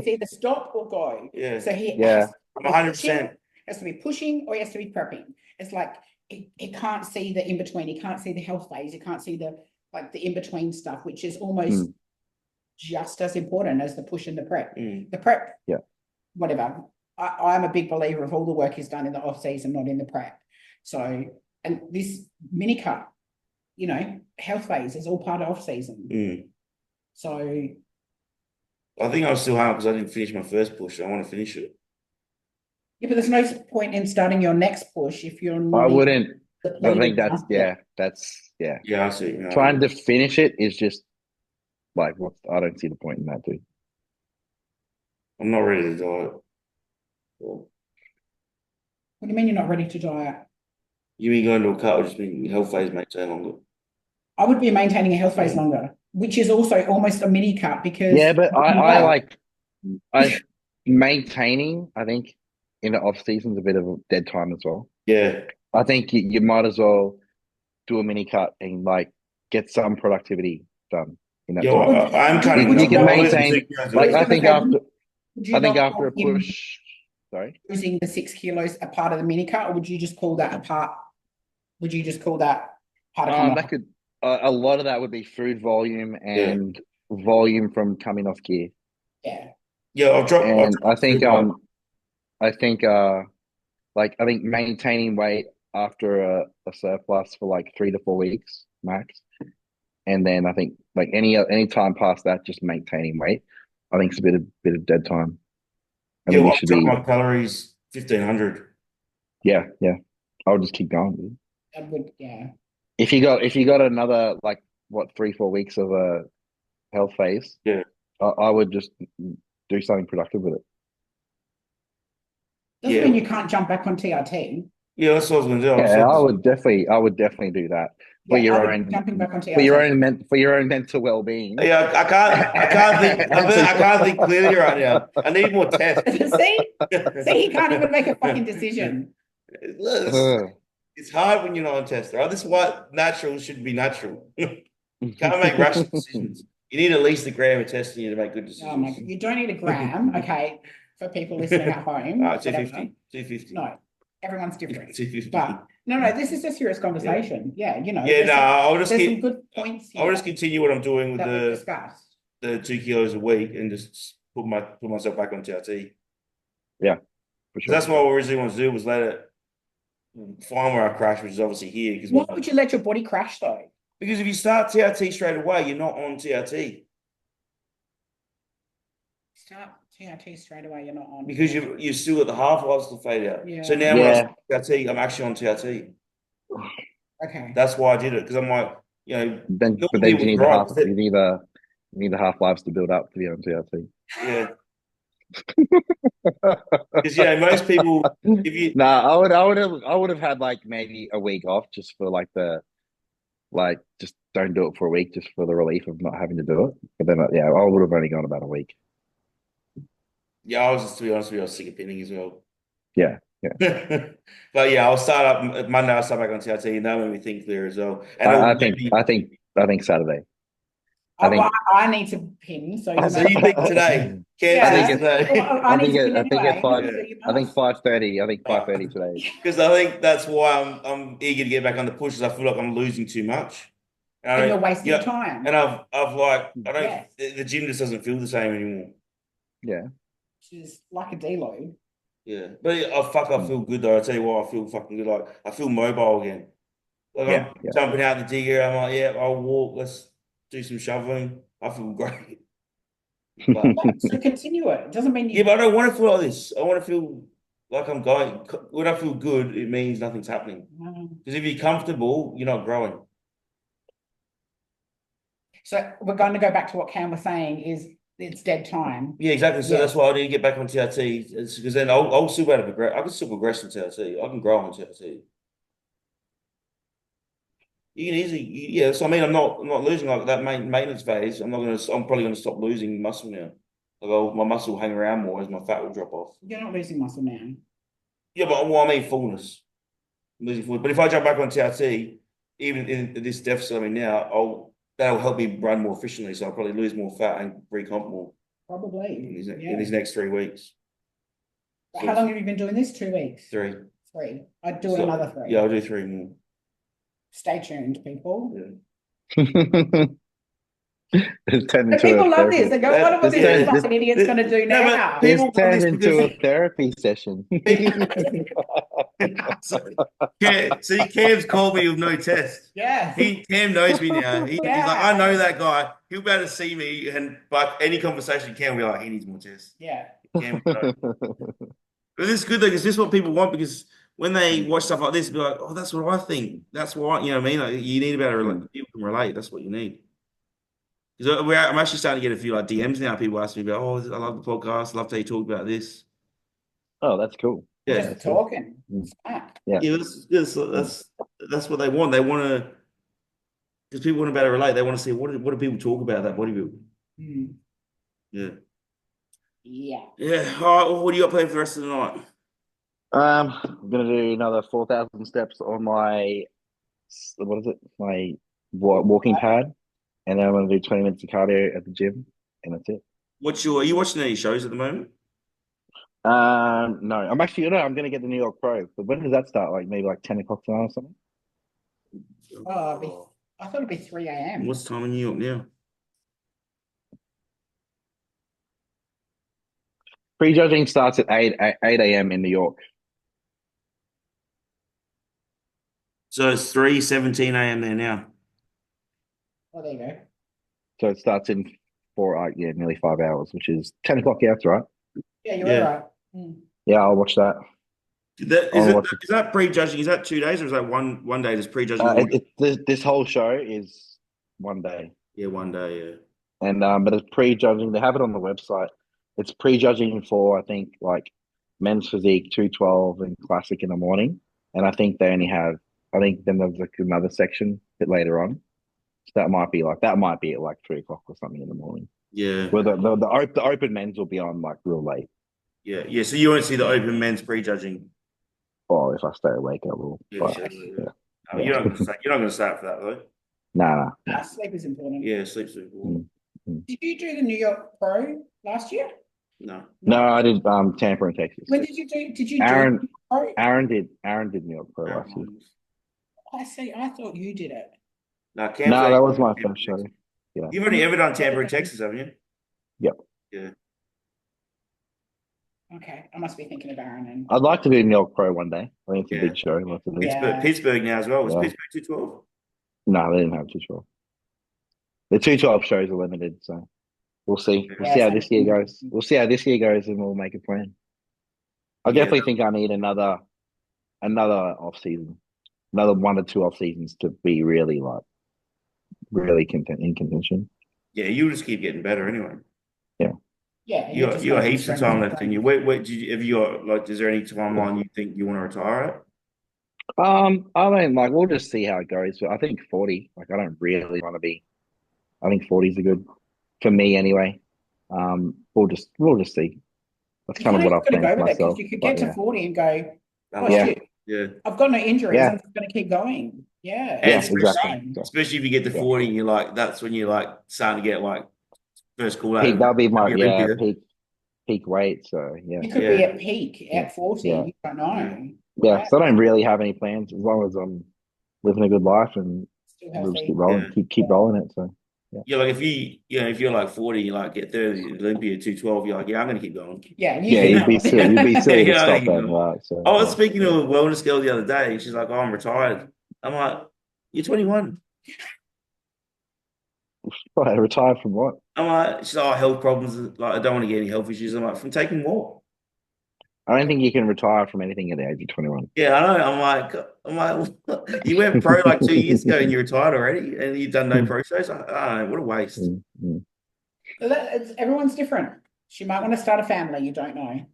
either stop or go. Yeah. So he Yeah. I'm 100%. has to be pushing or he has to be prepping. It's like he can't see the in between. He can't see the health phase. He can't see the in between stuff, which is almost just as important as the push and the prep. The prep, Yeah. whatever. I'm a big believer of all the work is done in the off season, not in the prep. So, and this mini cut, you know, health phase is all part of off season. So I think I was still hard because I didn't finish my first push. I want to finish it. yeah, but there's no point in starting your next push if you're not. I wouldn't. I think depleted that's Yeah, I see. Yeah, Trying to finish it is just like what I don't see the point in that, dude. I'm not ready to diet. What do you mean you're not ready to diet? You mean going to a cut or just being health phase maintain longer? I would be maintaining a health phase longer, which is also almost a mini cut because Yeah, but I maintaining. I think in the off season is a bit of a dead time as well. Yeah. I think you might as well do a mini cut and like get some productivity done in that Yeah, time. I'm cutting. You can I'm only maintain. 2 kilos a Like week. I think after a push. Sorry. Losing the 6 kilos a part of the mini cut, or would you just call that a part? Would you just call that part of That could a lot of that would be food volume and volume from coming off gear. Yeah. Yeah, I'll drop. And I think I think maintaining weight after a surplus for like 3 to 4 weeks max, and then I think like any time past that, just maintaining weight. I think it's a bit of dead time. I think you I'll should drop be. my calories 1,500. Yeah. I'll just keep going, dude. That would, yeah. If you got another like 3-4 weeks of a health phase, Yeah. I would just do something productive with it. Doesn't mean you can't jump back on TRT. Yeah, that's what I was going to do. Yeah, I would definitely do that for jumping back on TRT. for your own mental well-being. Yeah, I can't think clearly right now. I need more tests. See, he can't even make a fucking decision. It's hard when you're not on test, right? This is why natural should be natural. Can't make rational decisions. You need at least a gram of testing to make good decisions. Oh my God. You don't need a gram, okay, for people listening at home. 250. 250. No, everyone's different. 250. But no, this is a serious conversation. Yeah, you know. Yeah, no, I'll just some good points here. I'll just continue what I'm doing with the 2 kilos a week and just put myself back on TRT. Yeah, for sure. That's what I originally wanted to do, was let it find where I crash, which is obviously here. Why would you let your body crash though? Because if you start TRT straight away, you're not on TRT. Start TRT straight away, you're not on. Because you're still at the half-lives to fade out. Yeah. So now when I start TRT, I'm actually on TRT. Okay. That's why I did it, because I'm like, you know. But then you need the half-lives to build up to be on TRT. Yeah. Because most people, if you I would have had like maybe a week off just for just don't do it for a week just for the relief of not having to do it. But then I would have only gone about a week. Yeah, I was, to be honest with you, I was sick of pinning as well. Yeah. But yeah, I'll start up Monday. I'll start back on TRT, and that made me think clear as well. And I think Saturday. I need to pin. So you think today? I think at 5. I think 5:30. I think 5:30 today. Because I think that's why I'm eager to get back on the pushes. I feel like I'm losing too much. And you're wasting time. And I've like, I don't, Yes. the gym just doesn't feel the same anymore. Yeah. Which is like a deload. Yeah, but I feel good though. I tell you what, I feel fucking good. Like I feel mobile again. Like Yeah. I'm jumping out the digger. I'm like, yeah, I'll walk. Let's do some shoveling. I feel great. But So continue it. It doesn't mean yeah, but I don't want to feel like this. I want to feel like I'm going. When I feel good, it means nothing's happening. Because if you're comfortable, you're not growing. So we're going to go back to what Cam was saying is it's dead time. Yeah, exactly. So Yeah. that's why I need to get back on TRT. Because then I'll still be able to progress. I can still progress in TRT. I can grow on TRT. You can easily, yeah. So I mean, I'm not losing like that maintenance phase. I'm probably gonna stop losing muscle now. Like my muscle will hang around more as my fat will drop off. You're not losing muscle now. Yeah, but I mean fullness. I'm losing fullness. But if I jump back on TRT, even in this deficit I'm in now, that'll help me run more efficiently. So I'll probably lose more fat and recomp more Probably. in these next 3 weeks. So how long have you been doing this? 2 weeks. 3. 3. I'd do another 3. Yeah, I'll do 3 more. Stay tuned, people. Yeah. It's turned But into people a love therapy. this. They go, what are this fucking idiot's going to do No, now? but people It's turned want this into a because therapy session. See, Cam's called me with no test. Yeah. Cam knows me now. He's like, Yeah. I know that guy. He'll be able to see me, and but any conversation, Cam will be like, he needs more tests. Yeah. Cam, but this is good though, because this is what people want. Because when they watch stuff like this, be like, oh, that's what I think. That's why you know what I mean. Like, you need to be able to relate. People can relate. That's what you need. Because I'm actually starting to get a few like DMs now. People ask me about, oh, I love the podcast. I love how you talk about this. Oh, that's cool. Yeah, Just talking. Yeah. That's what they want. They want to, because people want to be able to relate. They want to see what do people talk about that bodybuilding. Yeah. Yeah. Yeah. All right. Well, what do you got planned for the rest of the night? I'm gonna do another 4,000 steps on my my walking pad, and then I'm gonna do 20 minutes of cardio at the gym, and that's it. Are you watching any shows at the moment? No, I'm gonna get the New York Pro, but when does that start? Like maybe like 10 o'clock tonight or something? I thought it'd be 3 a.m. What's the time in New York now? Prejudging starts at 8 a.m. in New York. So it's 3:17 a.m. there now. Oh, there you go. So it starts in nearly 5 hours, which is 10 o'clock. Yeah, that's right. Yeah, you're right. Yeah, I'll watch that. Is that prejudging? Is that 2 days or is that one day? Just prejudging? This whole show is 1 day. Yeah, 1 day. Yeah. And but it's prejudging. They have it on the website. It's prejudging for I think like men's physique 212 and classic in the morning, and I think they only have. I think then there's like another section a bit later on. So that might be at like 3 o'clock or something in the morning. Yeah. Where the open men's will be on like real late. Yeah, yeah. So you won't see the open men's prejudging. Oh, if I stay awake, I will. Yeah, but, sure, yeah. No, you're not going to start for that though. Nah. Sleep is important. Yeah, sleep's important. Did you do the New York Pro last year? No. No, I did Tampa and Texas. When did you do? Did you Aaron? do Pro? Aaron did New York Pro last year. I see. I thought you did it. No, that was my first show. Yeah. You've only ever done Tampa and Texas, haven't you? Yep. Yeah. Okay, I must be thinking of Aaron. And I'd like to do New York Pro one day. I think it's a big show. Pittsburgh now as well. Was Pittsburgh 212? No, they didn't have 212. The 212 shows are limited, so we'll see. We'll see how this year goes. And we'll make a plan. I definitely think I need another off season, another 1 or 2 off seasons to be really in contention. Yeah, you just keep getting better anyway. Yeah. Yeah, you got heaps of time left in you. Have you got like? Is there any timeline you think you want to retire at? I mean, like we'll just see how it goes. But I think 40. Like I don't really want to be. I think 40s are good for me anyway. We'll just see. That's kind of what I've planned for myself. You could get to 40 and go, shit. Yeah. I've got no injuries. I'm just going to keep going. Yeah. Exactly. Especially if you get to 40 and you're like, that's when you're like starting to get like first call out. That'll be my peak weight. So yeah. You could be at peak at 40. Yeah. You don't know. Yeah. So I don't really have any plans as long as I'm living a good life and Still We'll just healthy. keep rolling, Yeah. keep rolling it. So Yeah, like if you're like 40, you like get 30, Olympia 212, you're like, yeah, I'm gonna keep going. Yeah, you yeah, keep you'd be silly. You'd be silly to Yeah, I'm gonna stop keep then, going. right? So I was speaking to a wellness girl the other day, and she's like, "Oh, I'm retired." I'm like, "You're 21." right, retire from what? I'm like, she's like, "Oh, health problems. Like, I don't want to get any health issues." I'm like, "From taking what?" I don't think you can retire from anything at the age of 21. Yeah, I know. I'm like, you went pro like 2 years ago, and you retired already, and you've done no pro shows. I don't know. What a waste. Everyone's different. She might want to start a family. You don't know.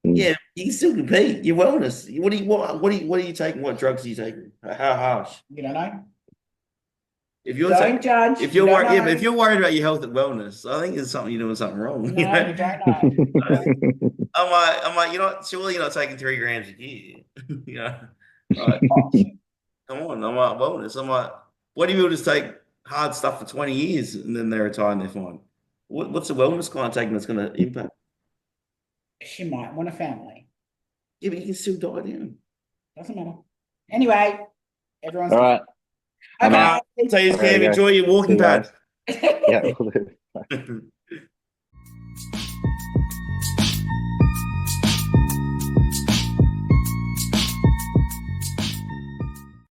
Yeah, you can still compete. Your wellness. What are you taking? What drugs are you taking? How harsh? You don't know. If you're Don't judge. if You you're don't worried, yeah, but know. if you're worried about your health and wellness, I think there's something you're doing something wrong. You No, know? you don't know. I'm like, surely you're not taking 3 grams a year. You know, like, Gosh. come on. I'm like, wellness. I'm like, what do you just take hard stuff for 20 years and then they retire and they're fine? What's the wellness kind of taking that's going to impact? She might want a family. Yeah, but you can still die down. Doesn't matter. Anyway, everyone's All right. different. I'm out. Okay. So you There you can go. enjoy your See walking you guys. pad. Yeah.